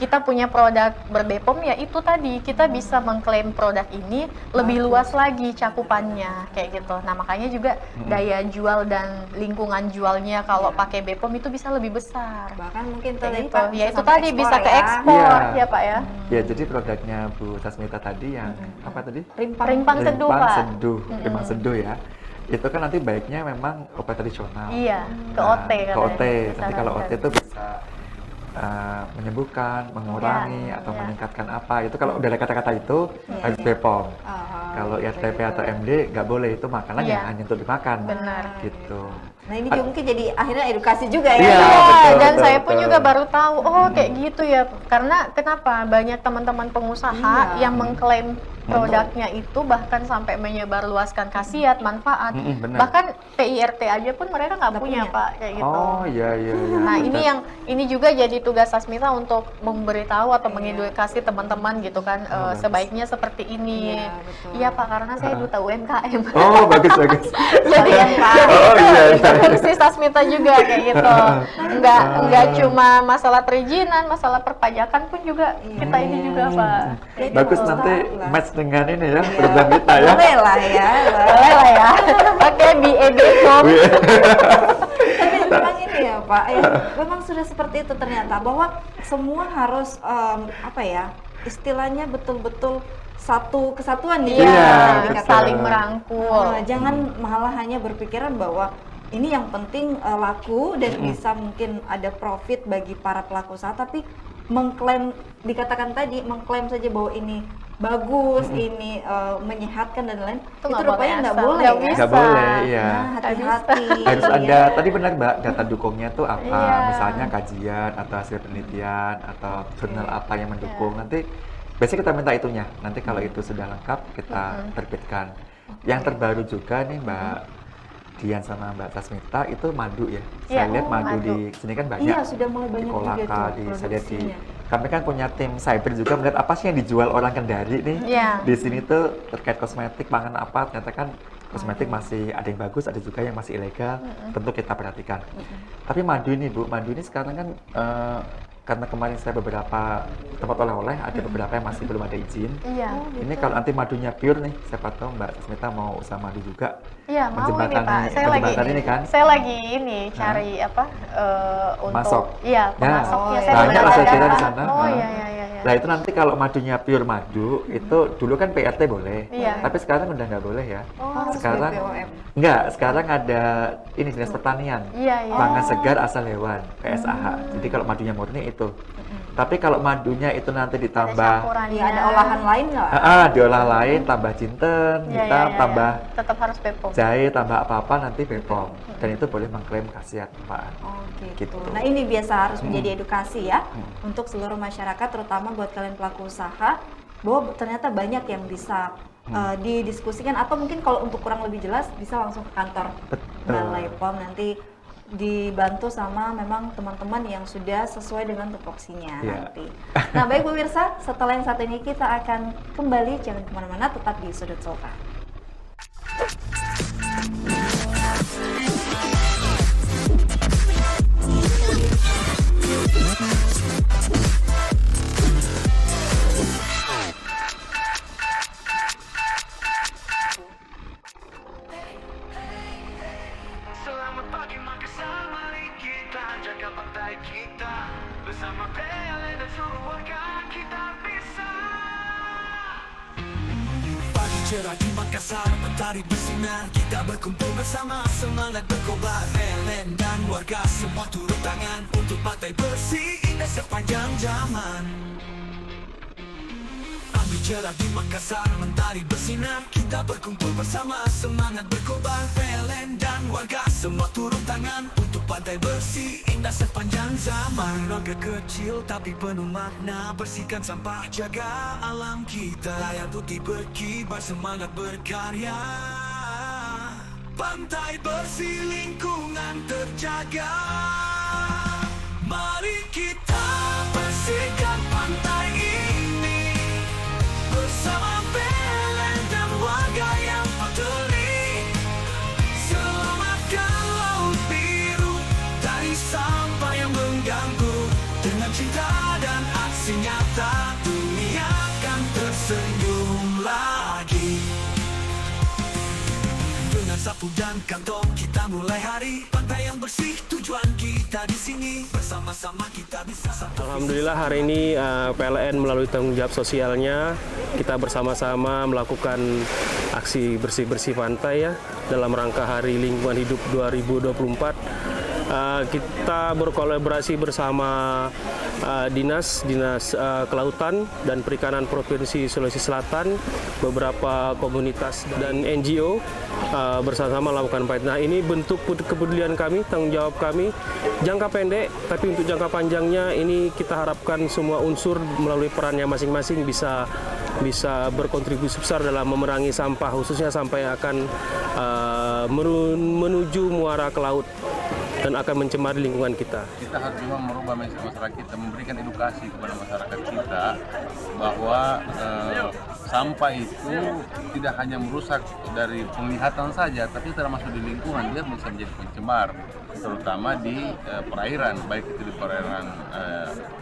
kita punya produk berbepom ya itu tadi kita bisa mengklaim produk ini lebih luas lagi cakupannya kayak gitu. Nah makanya juga daya jual dan lingkungan jualnya kalau pakai BPOM itu bisa lebih besar. Bahkan mungkin Kayak tadi gitu. Pak Ya itu sampai tadi bisa ke ya. ekspor Iya. ya Pak ya. Ya, jadi produknya Bu Sasmita tadi yang apa tadi? Rimpang Seduh Rimpang Pak. Seduh, Rimpang Seduh ya. Itu kan nanti baiknya memang obat tradisional. Iya, ke Nah, OT ke katanya. OT. Nanti kalau OT Disarankan. itu bisa menyembuhkan, mengurangi Iya, atau iya. meningkatkan apa. Itu kalau udah ada kata-kata itu harus BPOM. Kalau IRTP atau MD nggak boleh, itu makanan Iya. yang hanya untuk dimakan. Benar. Gitu. Nah ini juga mungkin jadi akhirnya edukasi juga ya. Iya, Iya, betul, dan betul, saya pun betul. juga baru tahu, oh kayak gitu ya. Karena kenapa banyak teman-teman pengusaha Iya. yang mengklaim produknya itu bahkan sampai menyebarluaskan khasiat, manfaat. Benar. Bahkan PIRT aja pun mereka nggak punya, punya. Pak, kayak gitu. Oh iya iya. iya. Nah Betul. ini juga jadi tugas Sasmita untuk memberitahu atau mengedukasi teman-teman gitu kan, bagus. sebaiknya seperti ini. Iya, betul. Iya Pak, karena saya duta UMKM. Oh bagus bagus. jadi Oh, itu iya, itu iya. fungsi Sasmita juga kayak gitu. Enggak cuma masalah perizinan, masalah perpajakan pun juga kita ini juga Pak. Kayak Bagus gitu. nanti Lah. match dengan ini ya program kita ya. Boleh lah ya. Boleh lah ya. Oke, BEBPOM. Tapi memang ini ya Pak, ya, memang sudah seperti itu ternyata bahwa semua harus apa ya, istilahnya betul-betul satu kesatuan nih. Iya, yang dikatakan. saling merangkul. Jangan malah hanya berpikiran bahwa ini yang penting laku dan bisa mungkin ada profit bagi para pelaku usaha, tapi mengklaim, dikatakan tadi mengklaim saja bahwa ini bagus, ini menyehatkan dan lain-lain, Itu itu nggak rupanya boleh nggak asal, boleh nggak ya. bisa. Nggak boleh, iya. Nah, hati-hati. Harus ya. ada, tadi benar Mbak, data dukungnya tuh apa, Iya. misalnya kajian atau hasil penelitian atau jurnal apa yang mendukung. Nanti biasanya kita minta itunya, nanti kalau itu sudah lengkap kita terbitkan. Yang terbaru juga nih Mbak Dian sama Mbak Sasmita itu madu ya. Saya Iya, lihat madu madu. di sini kan banyak. Iya, sudah mulai Di banyak juga Kolaka, tuh saya lihat di produksinya. kami kan punya tim cyber juga melihat apa sih yang dijual orang Kendari nih. Iya. Di sini tuh terkait kosmetik, pangan apa, ternyata kan kosmetik masih ada yang bagus, ada juga yang masih ilegal. Tentu kita perhatikan. Tapi madu ini Bu, madu ini sekarang kan karena kemarin saya beberapa tempat oleh-oleh, ada beberapa yang masih belum ada izin. Iya. Ini kalau nanti madunya pure nih, siapa tahu Mbak Sasmita mau usaha madu juga. Iya, mau ini Menjembatani- Pak. menjembatani ini kan? Saya lagi ini cari apa untuk Masok. iya, Ya, pemasoknya saya banyak belum lah saya ada. kira di sana. Oh Nah. iya iya iya. iya. Nah itu nanti kalau madunya pure madu, itu dulu kan PRT boleh, Iya. tapi sekarang udah nggak boleh ya. Harus Sekarang BPOM. Enggak, sekarang ada ini dinas pertanian. Iya iya. Pangan segar asal hewan, PSAH. Jadi kalau madunya murni itu. Tapi kalau madunya itu nanti Ada ditambah campurannya. Iya, ada olahan lain nggak? diolah lain, tambah jinten, Iya, hitam, iya, iya, tambah iya. Tetap harus BPOM. jahe, tambah apa-apa nanti BPOM. Dan itu boleh mengklaim khasiat Pak. Oh, gitu. Gitu. Nah ini biasa harus menjadi edukasi ya untuk seluruh masyarakat, terutama buat kalian pelaku usaha, bahwa ternyata banyak yang bisa didiskusikan, atau mungkin kalau untuk kurang lebih jelas bisa langsung ke kantor Betul. Balai POM nanti dibantu sama memang teman-teman yang sudah sesuai dengan tupoksinya Iya. nanti. Nah baik pemirsa, setelah yang satu ini kita akan kembali, jangan kemana-mana, tetap di Sudut Sofa. Selamat pagi Makassar, mari kita jaga pantai kita. Bersama PLN dan seluruh warga kita bisa. Pagi cerah di Makassar, mentari bersinar. Kita berkumpul bersama, semangat berkobar. PLN dan warga semua turun tangan untuk pantai bersih indah sepanjang zaman. Pagi cerah di Makassar, mentari bersinar. Kita berkumpul bersama, semangat berkobar. PLN dan warga semua turun tangan untuk pantai bersih indah sepanjang zaman. Olahraga kecil tapi penuh makna, bersihkan sampah, jaga alam kita. Layar putih berkibar, semangat berkarya. Pantai bersih, lingkungan terjaga. Mari kita bersihkan pantai ini bersama PLN dan warga yang peduli. Selamatkan laut biru dari sampah yang mengganggu. Dengan cinta dan aksi nyata, dunia akan tersenyum lagi. Dengan sapu dan kantong kita mulai hari. Pantai yang bersih, tujuan kita di sini. Bersama-sama kita bisa satu. Alhamdulillah hari ini PLN melalui tanggung jawab sosialnya kita bersama-sama melakukan aksi bersih-bersih pantai ya dalam rangka Hari Lingkungan Hidup 2024. Kita berkolaborasi bersama Dinas Kelautan dan Perikanan Provinsi Sulawesi Selatan, beberapa komunitas dan NGO bersama-sama melakukan fight. Nah, ini bentuk kepedulian kami, tanggung jawab kami jangka pendek, tapi untuk jangka panjangnya ini kita harapkan semua unsur melalui perannya masing-masing bisa berkontribusi besar dalam memerangi sampah, khususnya sampah yang akan menuju muara ke laut dan akan mencemari lingkungan kita. Kita harus juga merubah masyarakat kita, memberikan edukasi kepada masyarakat kita bahwa sampah itu tidak hanya merusak dari penglihatan saja, tapi termasuk di lingkungan, dia bisa menjadi pencemar, terutama di perairan, baik itu di perairan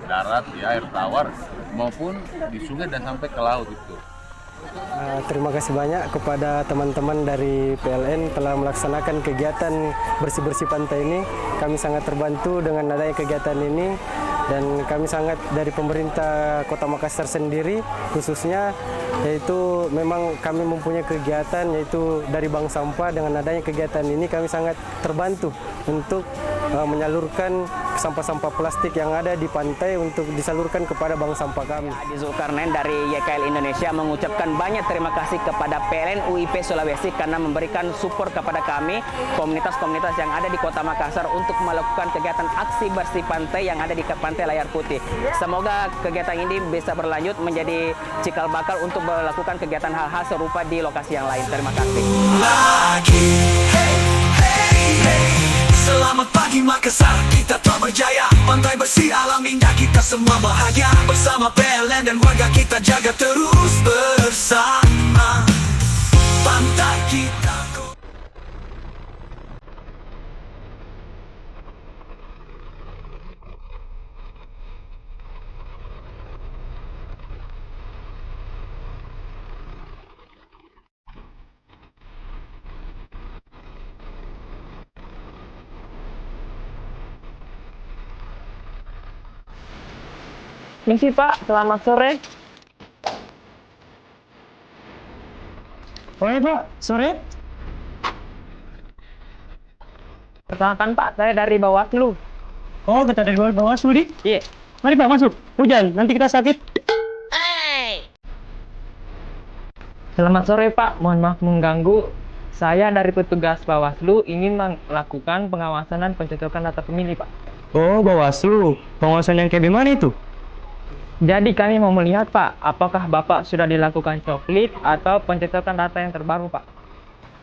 darat, ya, air tawar, maupun di sungai dan sampai ke laut itu. Terima kasih banyak kepada teman-teman dari PLN telah melaksanakan kegiatan bersih-bersih pantai ini. Kami sangat terbantu dengan adanya kegiatan ini, dan kami sangat dari pemerintah Kota Makassar sendiri khususnya, yaitu memang kami mempunyai kegiatan yaitu dari bank sampah. Dengan adanya kegiatan ini kami sangat terbantu untuk menyalurkan sampah-sampah plastik yang ada di pantai untuk disalurkan kepada bank sampah kami. Adi Zulkarnain dari YKL Indonesia mengucapkan banyak terima kasih kepada PLN UIP Sulawesi karena memberikan support kepada kami, komunitas-komunitas yang ada di Kota Makassar untuk melakukan kegiatan aksi bersih pantai yang ada di Pantai Layar Putih. Semoga kegiatan ini bisa berlanjut menjadi cikal bakal untuk melakukan kegiatan hal-hal serupa di lokasi yang lain. Terima kasih. Selamat pagi Makassar, kita telah berjaya. Pantai bersih, alam indah, kita semua bahagia. Bersama PLN dan warga kita jaga terus bersama pantai kita. Misi Pak, selamat sore. Oke Pak, sore. Perkenalkan Pak, saya dari Bawaslu. Oh, kita dari Bawaslu, Dik? Iya. Mari Pak, masuk. Hujan, nanti kita sakit. Selamat sore Pak, mohon maaf mengganggu. Saya dari petugas Bawaslu ingin melakukan pengawasan dan pencocokan data pemilih Pak. Oh, Bawaslu. Pengawasan yang kayak gimana itu? Jadi kami mau melihat Pak, apakah Bapak sudah dilakukan coklit atau pencocokan data yang terbaru Pak.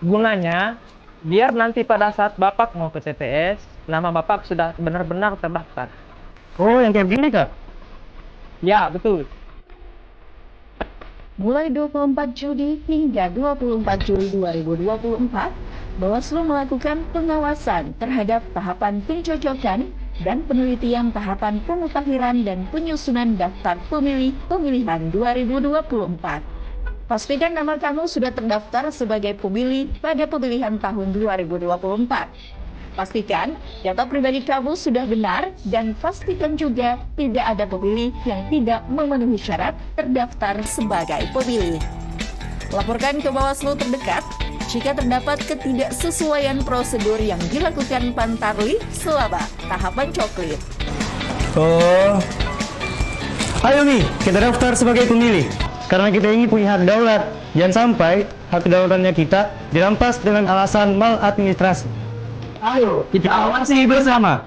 Gunanya, Biar nanti pada saat Bapak mau ke TPS, nama Bapak sudah benar-benar terdaftar. Oh, yang kayak begini kak? Ya, betul. Mulai 24 Juli hingga 24 Juli 2024, Bawaslu melakukan pengawasan terhadap tahapan pencocokan dan penelitian tahapan pemutahiran dan penyusunan daftar pemilih pemilihan 2024. Pastikan nama kamu sudah terdaftar sebagai pemilih pada pemilihan tahun 2024. Pastikan data pribadi kamu sudah benar dan pastikan juga tidak ada pemilih yang tidak memenuhi syarat terdaftar sebagai pemilih. Laporkan ke Bawaslu terdekat jika terdapat ketidaksesuaian prosedur yang dilakukan Pantarlih selama tahapan coklit. Oh, ayo nih kita daftar sebagai pemilih. Karena kita ingin punya hak daulat. Jangan sampai hak kedaulatannya kita dirampas dengan alasan maladministrasi. Ayo kita awasi bersama.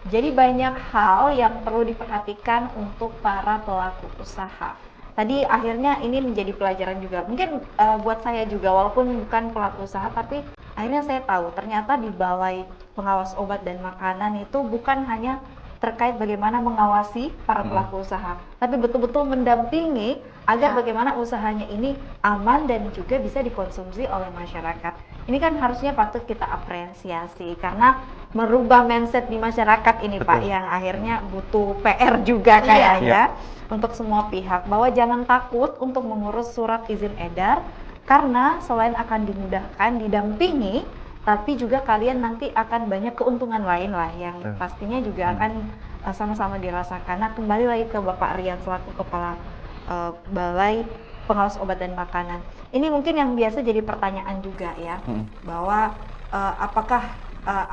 Jadi banyak hal yang perlu diperhatikan untuk para pelaku usaha. Tadi akhirnya ini menjadi pelajaran juga. Mungkin buat saya juga, walaupun bukan pelaku usaha, tapi akhirnya saya tahu ternyata di Balai Pengawas Obat dan Makanan itu bukan hanya terkait bagaimana mengawasi para pelaku usaha, tapi betul-betul mendampingi agar bagaimana usahanya ini aman dan juga bisa dikonsumsi oleh masyarakat. Ini kan harusnya patut kita apresiasi karena merubah mindset di masyarakat ini Pak, yang akhirnya butuh PR juga kayaknya untuk semua pihak, bahwa jangan takut untuk mengurus surat izin edar karena selain akan dimudahkan, didampingi, tapi juga kalian nanti akan banyak keuntungan lain lah yang pastinya juga akan sama-sama dirasakan. Nah, kembali lagi ke Bapak Rian selaku Kepala Balai Pengawas Obat dan Makanan. Ini mungkin yang biasa jadi pertanyaan juga ya, bahwa apakah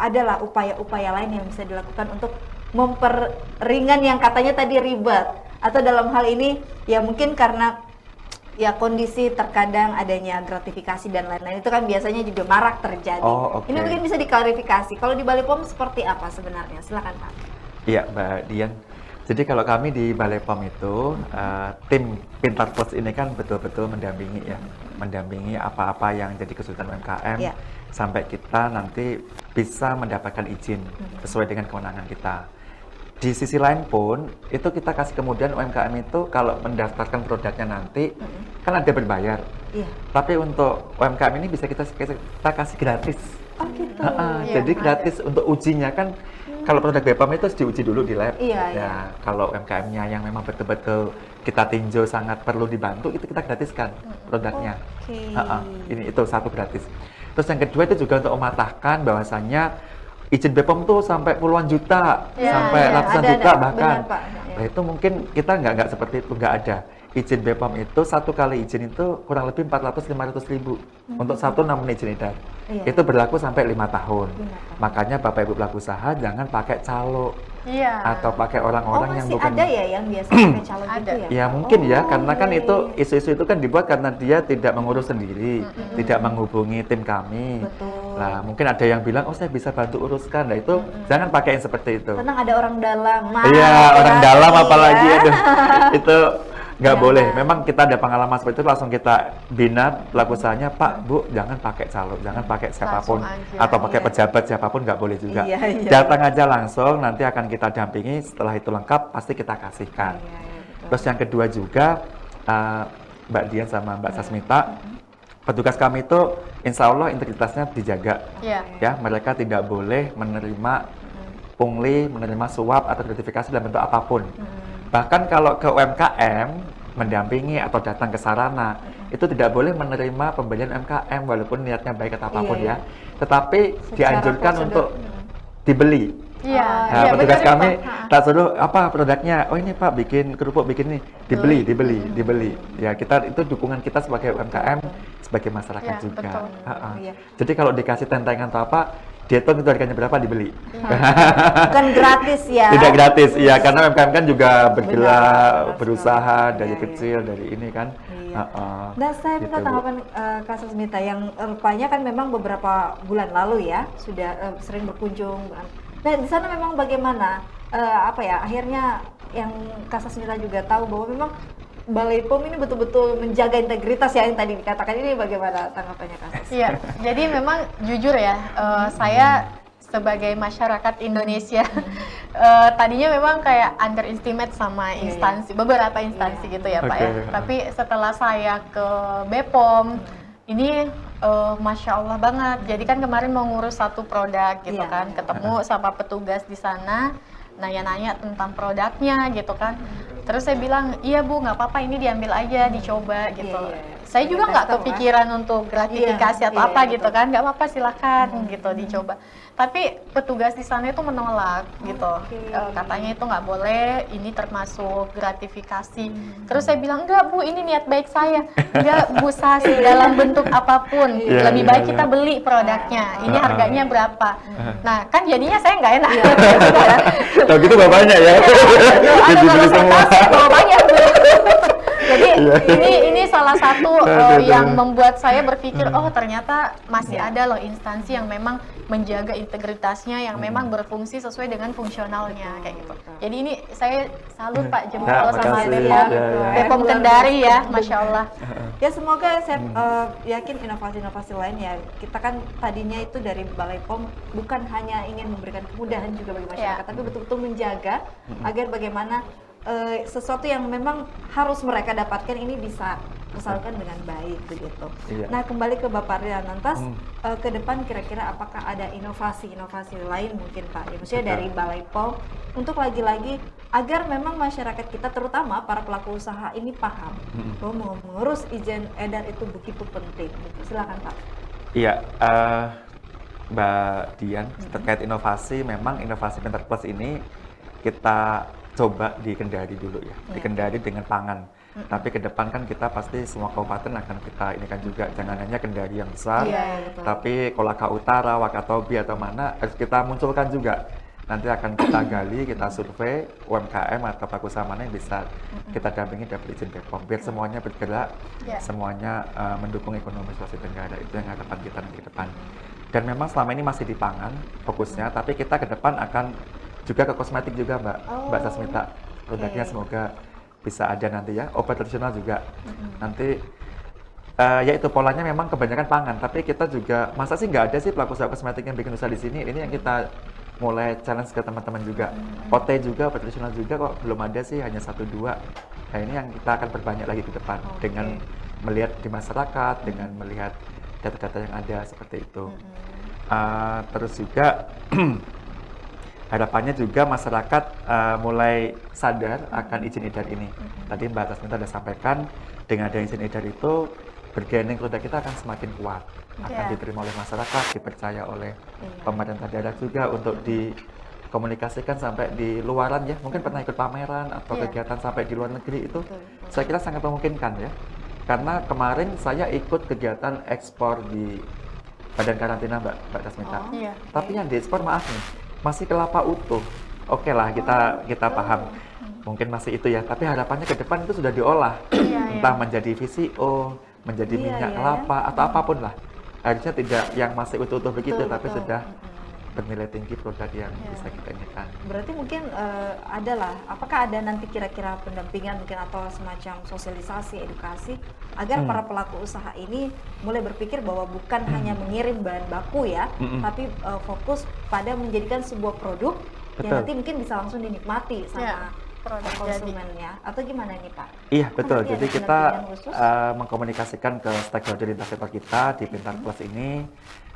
adalah upaya-upaya lain yang bisa dilakukan untuk memperingan yang katanya tadi ribet, atau dalam hal ini ya mungkin karena ya kondisi terkadang adanya gratifikasi dan lain-lain itu kan biasanya juga marak terjadi. Ini mungkin bisa diklarifikasi. Kalau di Balai POM seperti apa sebenarnya? Silakan Pak. Iya Mbak Dian. Jadi kalau kami di Balai POM itu tim Pintar Pos ini kan betul-betul mendampingi ya, mendampingi apa-apa yang jadi kesulitan UMKM sampai kita nanti bisa mendapatkan izin sesuai dengan kewenangan kita. Di sisi lain pun, itu kita kasih kemudian UMKM itu kalau mendaftarkan produknya nanti, kan ada berbayar. Tapi untuk UMKM ini bisa kita kasih gratis. Oh gitu. Jadi gratis untuk ujinya kan, kalau produk BPOM itu harus diuji dulu di lab. Ya, kalau UMKM-nya yang memang betul-betul kita tinjau sangat perlu dibantu, itu kita gratiskan produknya. Ini itu satu gratis. Terus yang kedua itu juga untuk mematahkan bahwasannya izin BPOM tuh sampai puluhan juta, sampai ratusan juta bahkan. Nah itu mungkin kita nggak seperti itu, nggak ada. Izin BPOM itu satu kali izin itu kurang lebih 400-500 ribu untuk satu namun izin edar. Itu berlaku sampai 5 tahun. Makanya Bapak Ibu pelaku usaha jangan pakai calo atau pakai orang-orang yang bukan. Ada ya yang biasa pakai calo gitu ya? Ya mungkin ya, karena kan itu isu-isu itu kan dibuat karena dia tidak mengurus sendiri, tidak menghubungi tim kami. Nah mungkin ada yang bilang, oh saya bisa bantu uruskan. Nah itu jangan pakai yang seperti itu. Tenang, ada orang dalam. Iya, orang dalam apalagi aduh. Itu nggak boleh. Memang kita ada pengalaman seperti itu, langsung kita bina pelaku usahanya, Pak, Bu, jangan pakai calo, jangan pakai siapapun atau pakai pejabat siapapun, nggak boleh juga. Datang aja langsung, nanti akan kita dampingi. Setelah itu lengkap, pasti kita kasihkan. Terus yang kedua juga, Mbak Dian sama Mbak Sasmita, petugas kami itu insya Allah integritasnya dijaga. Ya, mereka tidak boleh menerima pungli, menerima suap atau gratifikasi dalam bentuk apapun. Bahkan kalau ke UMKM mendampingi atau datang ke sarana, itu tidak boleh menerima pembelian UMKM walaupun niatnya baik atau apapun ya. Tetapi dianjurkan untuk dibeli. Nah, petugas kami tak suruh apa produknya. Oh ini Pak bikin kerupuk, bikin ini, dibeli. Ya kita itu dukungan kita sebagai UMKM, sebagai masyarakat juga. Jadi kalau dikasih tentengan atau apa, dihitung itu harganya berapa dibeli. Bukan gratis ya. Tidak gratis, iya, karena UMKM kan juga bergerak, berusaha dari kecil, dari ini kan. Nah, saya minta Gitu, Bu. tanggapan Kak Sasmita yang rupanya kan memang beberapa bulan lalu ya sudah sering berkunjung. Nah, di sana memang bagaimana akhirnya yang Kak Sasmita juga tahu bahwa memang Balai POM ini betul-betul menjaga integritas ya yang tadi dikatakan, ini bagaimana tanggapannya Kak Sasmita? Iya, jadi memang jujur ya, saya sebagai masyarakat Indonesia tadinya memang kayak underestimate sama instansi, beberapa instansi gitu ya Pak ya. Tapi setelah saya ke BPOM, ini Masya Allah banget. Jadi kan kemarin mau ngurus satu produk gitu kan, ketemu sama petugas di sana, nanya-nanya tentang produknya gitu kan. Terus saya bilang, iya Bu, nggak apa-apa, ini diambil aja, dicoba gitu. Saya juga nggak kepikiran untuk gratifikasi atau apa gitu kan, nggak apa-apa silakan gitu dicoba. Tapi petugas di sana itu menolak gitu, katanya itu nggak boleh, ini termasuk gratifikasi. Terus saya bilang, enggak Bu, ini niat baik saya, enggak Bu Sasi, dalam bentuk apapun, lebih baik kita beli produknya, ini harganya berapa. Nah kan jadinya saya nggak enak. Tahu gitu bapaknya ya. Dibeli semua. Banyak. Jadi ini salah satu yang membuat saya berpikir, oh ternyata masih ada loh instansi yang memang menjaga integritasnya, yang memang berfungsi sesuai dengan fungsionalnya kayak gitu. Jadi ini saya salut Pak jempol sama BPOM Kendari ya, Masya Allah. Ya semoga saya yakin inovasi-inovasi lain ya, kita kan tadinya itu dari Balai POM bukan hanya ingin memberikan kemudahan juga bagi masyarakat, tapi betul-betul menjaga agar bagaimana sesuatu yang memang harus mereka dapatkan ini bisa tersalurkan dengan baik begitu. Nah kembali ke Bapak Rian, lantas ke depan kira-kira apakah ada inovasi-inovasi lain mungkin Pak? Ya, maksudnya dari Balai POM untuk lagi-lagi agar memang masyarakat kita terutama para pelaku usaha ini paham bahwa mengurus izin edar itu begitu penting. Silakan Pak. Iya, Mbak Dian, terkait inovasi, memang inovasi Pintar Plus ini kita coba di Kendari dulu ya, di Kendari dengan pangan. Tapi ke depan kan kita pasti semua kabupaten akan kita ini kan juga, jangan hanya Kendari yang besar, tapi Kolaka Utara, Wakatobi atau mana harus kita munculkan juga. Nanti akan kita gali, kita survei UMKM atau pelaku usaha mana yang bisa kita dampingi dapat izin BPOM, biar semuanya bergerak, semuanya mendukung ekonomi Sulawesi Tenggara. Itu yang harapan kita nanti ke depan. Dan memang selama ini masih di pangan fokusnya, tapi kita ke depan akan juga ke kosmetik juga Mbak Sasmita. Produknya semoga bisa ada nanti ya, obat tradisional juga. Nanti ya itu polanya memang kebanyakan pangan, tapi kita juga masa sih nggak ada sih pelaku usaha kosmetik yang bikin usaha di sini. Ini yang kita mulai challenge ke teman-teman juga. OT juga, obat tradisional juga kok belum ada sih, hanya 1-2. Nah ini yang kita akan perbanyak lagi ke depan dengan melihat di masyarakat, dengan melihat data-data yang ada seperti itu. Terus juga harapannya juga masyarakat mulai sadar akan izin edar ini. Tadi Mbak Sasmita sudah sampaikan, dengan ada izin edar itu bergening produk kita akan semakin kuat, akan diterima oleh masyarakat, dipercaya oleh pemerintah daerah juga untuk dikomunikasikan sampai di luaran ya. Mungkin pernah ikut pameran atau kegiatan sampai di luar negeri itu, saya kira sangat memungkinkan ya. Karena kemarin saya ikut kegiatan ekspor di Badan Karantina Mbak Sasmita. Tapi yang diekspor maaf nih, masih kelapa utuh. Oke lah, kita paham. Mungkin masih itu ya, tapi harapannya ke depan itu sudah diolah. Entah menjadi VCO, menjadi minyak kelapa atau apapun lah. Harusnya tidak yang masih utuh-utuh begitu, tapi sudah bernilai tinggi produk yang bisa kita inikan. Berarti mungkin apakah ada nanti kira-kira pendampingan mungkin atau semacam sosialisasi, edukasi agar para pelaku usaha ini mulai berpikir bahwa bukan hanya mengirim bahan baku ya, tapi fokus pada menjadikan sebuah produk yang nanti mungkin bisa langsung dinikmati sama konsumennya, atau gimana nih Pak? Iya betul, jadi kita mengkomunikasikan ke stakeholder lintas sektor kita di Pintar Plus ini,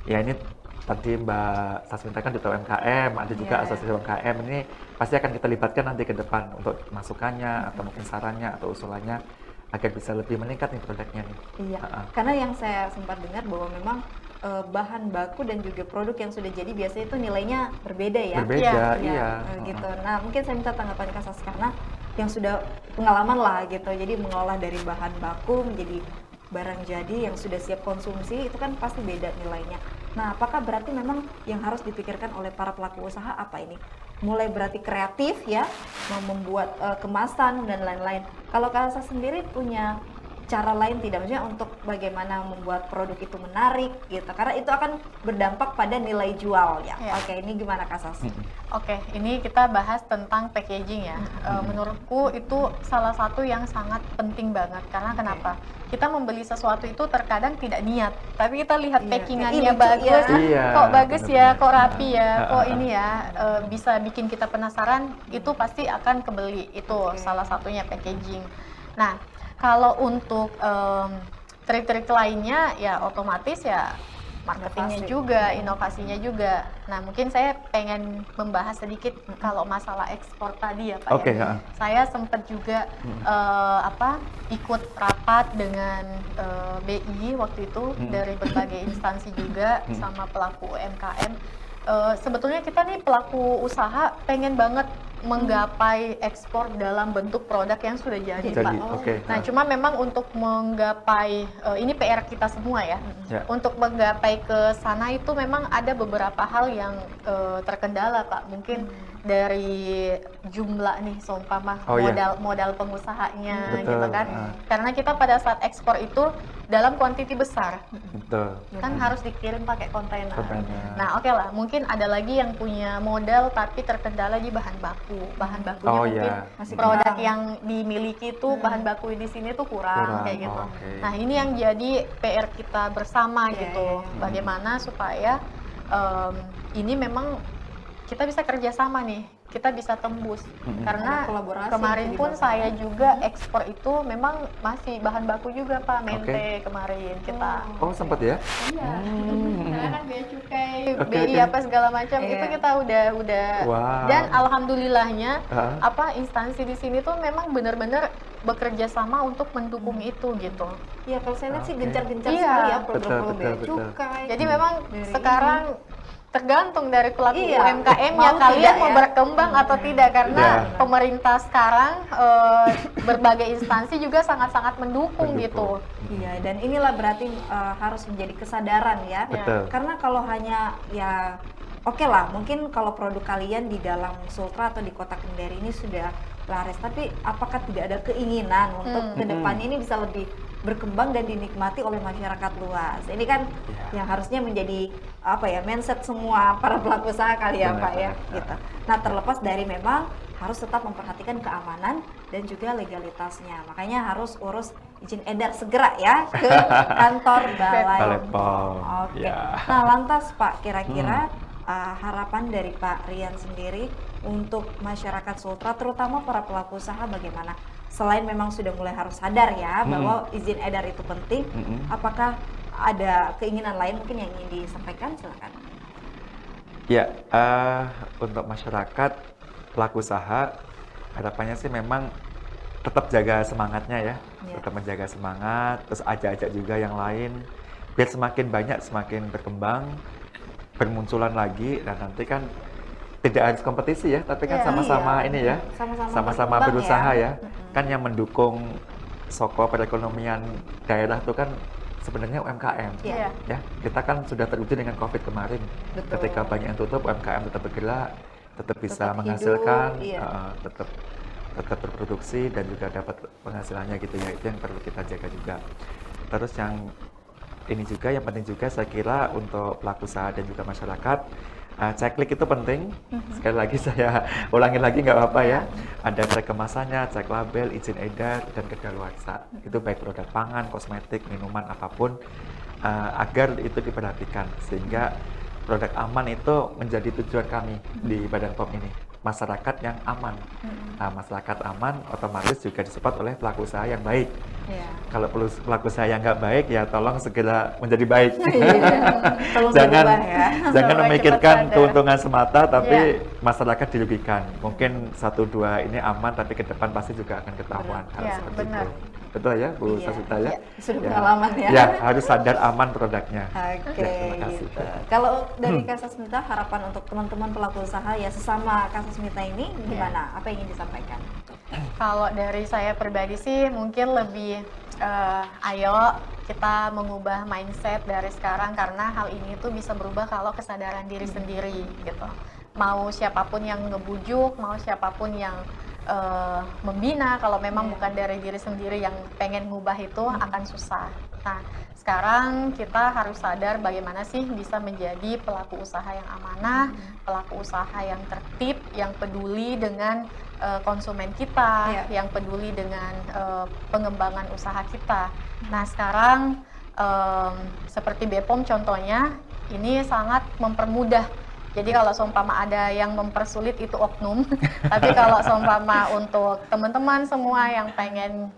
ya ini tadi Mbak Sasmita kan duta UMKM, ada juga asosiasi UMKM, ini pasti akan kita libatkan nanti ke depan untuk masukannya atau mungkin sarannya atau usulannya agar bisa lebih meningkat nih produknya nih. Iya, karena yang saya sempat dengar bahwa memang bahan baku dan juga produk yang sudah jadi biasanya itu nilainya berbeda ya. Berbeda, iya. Gitu. Nah mungkin saya minta tanggapan Kak Sas karena yang sudah pengalaman lah gitu, jadi mengolah dari bahan baku menjadi barang jadi yang sudah siap konsumsi itu kan pasti beda nilainya. Nah, apakah berarti memang yang harus dipikirkan oleh para pelaku usaha apa ini? Mulai berarti kreatif ya, membuat kemasan dan lain-lain. Kalau Kasa sendiri punya cara lain tidak, maksudnya untuk bagaimana membuat produk itu menarik gitu, karena itu akan berdampak pada nilai jual ya. Oke, ini gimana Kasa? Oke, ini kita bahas tentang packaging ya. Menurutku itu salah satu yang sangat penting banget, karena kenapa? Kita membeli sesuatu itu terkadang tidak niat, tapi kita lihat packingannya bagus, kok bagus ya, kok rapi ya, kok ini ya, bisa bikin kita penasaran, itu pasti akan kebeli. Itu salah satunya packaging. Nah, kalau untuk trik-trik lainnya ya otomatis ya marketingnya juga, inovasinya juga. Nah, mungkin saya pengen membahas sedikit kalau masalah ekspor tadi ya Pak. Saya sempat juga ikut rapat dengan BI waktu itu dari berbagai instansi juga sama pelaku UMKM. Sebetulnya kita nih pelaku usaha pengen banget menggapai ekspor dalam bentuk produk yang sudah jadi Pak. Nah, cuma memang untuk menggapai ini PR kita semua ya. Untuk menggapai ke sana itu memang ada beberapa hal yang terkendala Pak. Mungkin dari jumlah nih seumpama modal pengusahanya gitu kan. Karena kita pada saat ekspor itu dalam kuantiti besar. Kan harus dikirim pakai kontainer. Nah, oke lah, mungkin ada lagi yang punya modal tapi terkendala di bahan baku. Bahan bakunya mungkin produk yang dimiliki itu bahan baku di sini tuh kurang kayak gitu. Nah, ini yang jadi PR kita bersama gitu. Bagaimana supaya ini memang kita bisa kerjasama nih, kita bisa tembus. Karena kemarin pun saya juga ekspor itu memang masih bahan baku juga Pak, mente kemarin kita. Oh, sempat ya? Iya. Karena kan bea cukai, BI apa segala macam itu kita udah dan alhamdulillahnya instansi di sini tuh memang benar-benar bekerja sama untuk mendukung itu gitu. Iya, kalau saya lihat sih gencar-gencar sekali ya produk-produk bea cukai. Jadi memang sekarang tergantung dari pelaku UMKM-nya, kalian mau berkembang atau tidak, karena pemerintah sekarang berbagai instansi juga sangat-sangat mendukung gitu. Iya, dan inilah berarti harus menjadi kesadaran ya. Karena kalau hanya ya oke lah, mungkin kalau produk kalian di dalam Sultra atau di Kota Kendari ini sudah laris, tapi apakah tidak ada keinginan untuk kedepannya ini bisa lebih berkembang dan dinikmati oleh masyarakat luas? Ini kan yang harusnya menjadi mindset semua para pelaku usaha kali ya Pak ya. Gitu. Nah, terlepas dari memang harus tetap memperhatikan keamanan dan juga legalitasnya. Makanya harus urus izin edar segera ya ke kantor Balai POM. Nah, lantas Pak, kira-kira harapan dari Pak Rian sendiri untuk masyarakat Sultra, terutama para pelaku usaha bagaimana? Selain memang sudah mulai harus sadar ya bahwa izin edar itu penting, apakah ada keinginan lain mungkin yang ingin disampaikan? Silakan. Ya, untuk masyarakat pelaku usaha, harapannya sih memang tetap jaga semangatnya ya, tetap menjaga semangat, terus ajak-ajak juga yang lain, biar semakin banyak, semakin berkembang, bermunculan lagi, dan nanti kan tidak harus kompetisi ya, tapi kan sama-sama ini ya, sama-sama berusaha ya. Kan yang mendukung soko perekonomian daerah itu kan sebenarnya UMKM. Ya, kita kan sudah teruji dengan COVID kemarin. Ketika banyak yang tutup, UMKM tetap bergerak, tetap bisa menghasilkan, tetap berproduksi dan juga dapat penghasilannya gitu ya. Itu yang perlu kita jaga juga. Terus yang ini juga yang penting juga saya kira untuk pelaku usaha dan juga masyarakat, ceklik itu penting. Sekali lagi saya ulangin lagi nggak apa-apa ya. Ada cek kemasannya, cek label, izin edar, dan kedaluarsa. Itu baik produk pangan, kosmetik, minuman, apapun, agar itu diperhatikan. Sehingga produk aman itu menjadi tujuan kami di Badan POM ini. Masyarakat yang aman. Nah, masyarakat aman otomatis juga disupport oleh pelaku usaha yang baik. Kalau pelaku usaha yang nggak baik, ya tolong segera menjadi baik. Jangan memikirkan keuntungan semata, tapi masyarakat dirugikan. Mungkin 1-2 ini aman, tapi ke depan pasti juga akan ketahuan hal seperti itu. Betul ya, Bu Sasita ya? Sudah pengalaman ya? Ya, harus sadar aman produknya. Terima kasih. Kalau dari Kak Sasmita, harapan untuk teman-teman pelaku usaha ya sesama Kak Sasmita ini gimana? Apa yang ingin disampaikan? Kalau dari saya pribadi sih mungkin lebih ayo kita mengubah mindset dari sekarang, karena hal ini tuh bisa berubah kalau kesadaran diri sendiri gitu. Mau siapapun yang ngebujuk, mau siapapun yang membina, kalau memang bukan dari diri sendiri yang pengen ngubah itu akan susah. Nah, sekarang kita harus sadar bagaimana sih bisa menjadi pelaku usaha yang amanah, pelaku usaha yang tertib, yang peduli dengan konsumen kita, yang peduli dengan pengembangan usaha kita. Nah, sekarang seperti BPOM contohnya, ini sangat mempermudah. Jadi kalau seumpama ada yang mempersulit itu oknum, tapi kalau seumpama untuk teman-teman semua yang pengen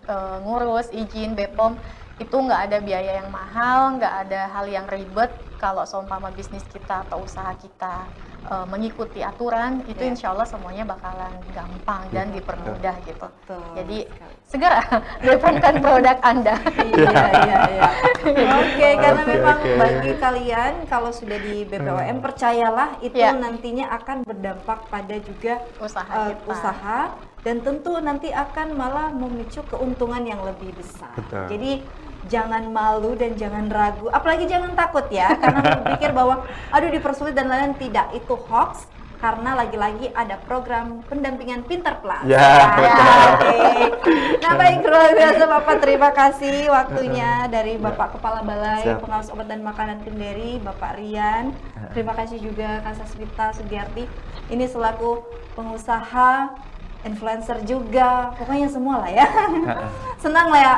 ngurus izin BPOM, itu nggak ada biaya yang mahal, nggak ada hal yang ribet. Kalau seumpama bisnis kita atau usaha kita mengikuti aturan, itu insya Allah semuanya bakalan gampang dan dipermudah gitu. Jadi segera BPOM-kan produk Anda. Oke, karena memang bagi kalian kalau sudah di BPOM, percayalah itu nantinya akan berdampak pada juga usaha dan tentu nanti akan malah memicu keuntungan yang lebih besar. Jadi jangan malu dan jangan ragu, apalagi jangan takut ya, karena berpikir bahwa aduh dipersulit dan lain-lain. Tidak, itu hoax, karena lagi-lagi ada program pendampingan Pinter Plus. Nah baik, luar biasa Bapak, terima kasih waktunya dari Bapak Kepala Balai Pengawas Obat dan Makanan Kendari, Bapak Rian. Terima kasih juga Kak Sasmita Sugiarti, ini selaku pengusaha, influencer juga, pokoknya semua lah ya. Senang lah ya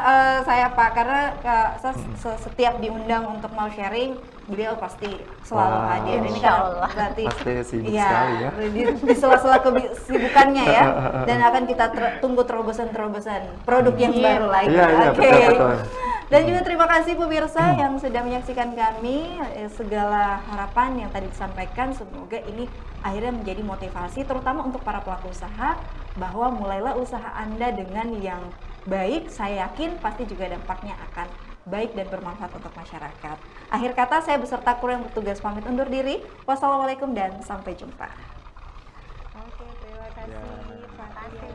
saya Pak, karena setiap diundang untuk mau sharing, beliau pasti selalu hadir. Ini kan berarti sibuk sekali ya. Di sela-sela kesibukannya ya, dan akan kita tunggu terobosan-terobosan produk yang baru lagi. Betul. Dan juga terima kasih pemirsa yang sudah menyaksikan kami. Segala harapan yang tadi disampaikan, semoga ini akhirnya menjadi motivasi terutama untuk para pelaku usaha, bahwa mulailah usaha Anda dengan yang baik. Saya yakin pasti juga dampaknya akan baik dan bermanfaat untuk masyarakat. Akhir kata, saya beserta kru yang bertugas pamit undur diri. Wassalamualaikum dan sampai jumpa. Oke, terima kasih.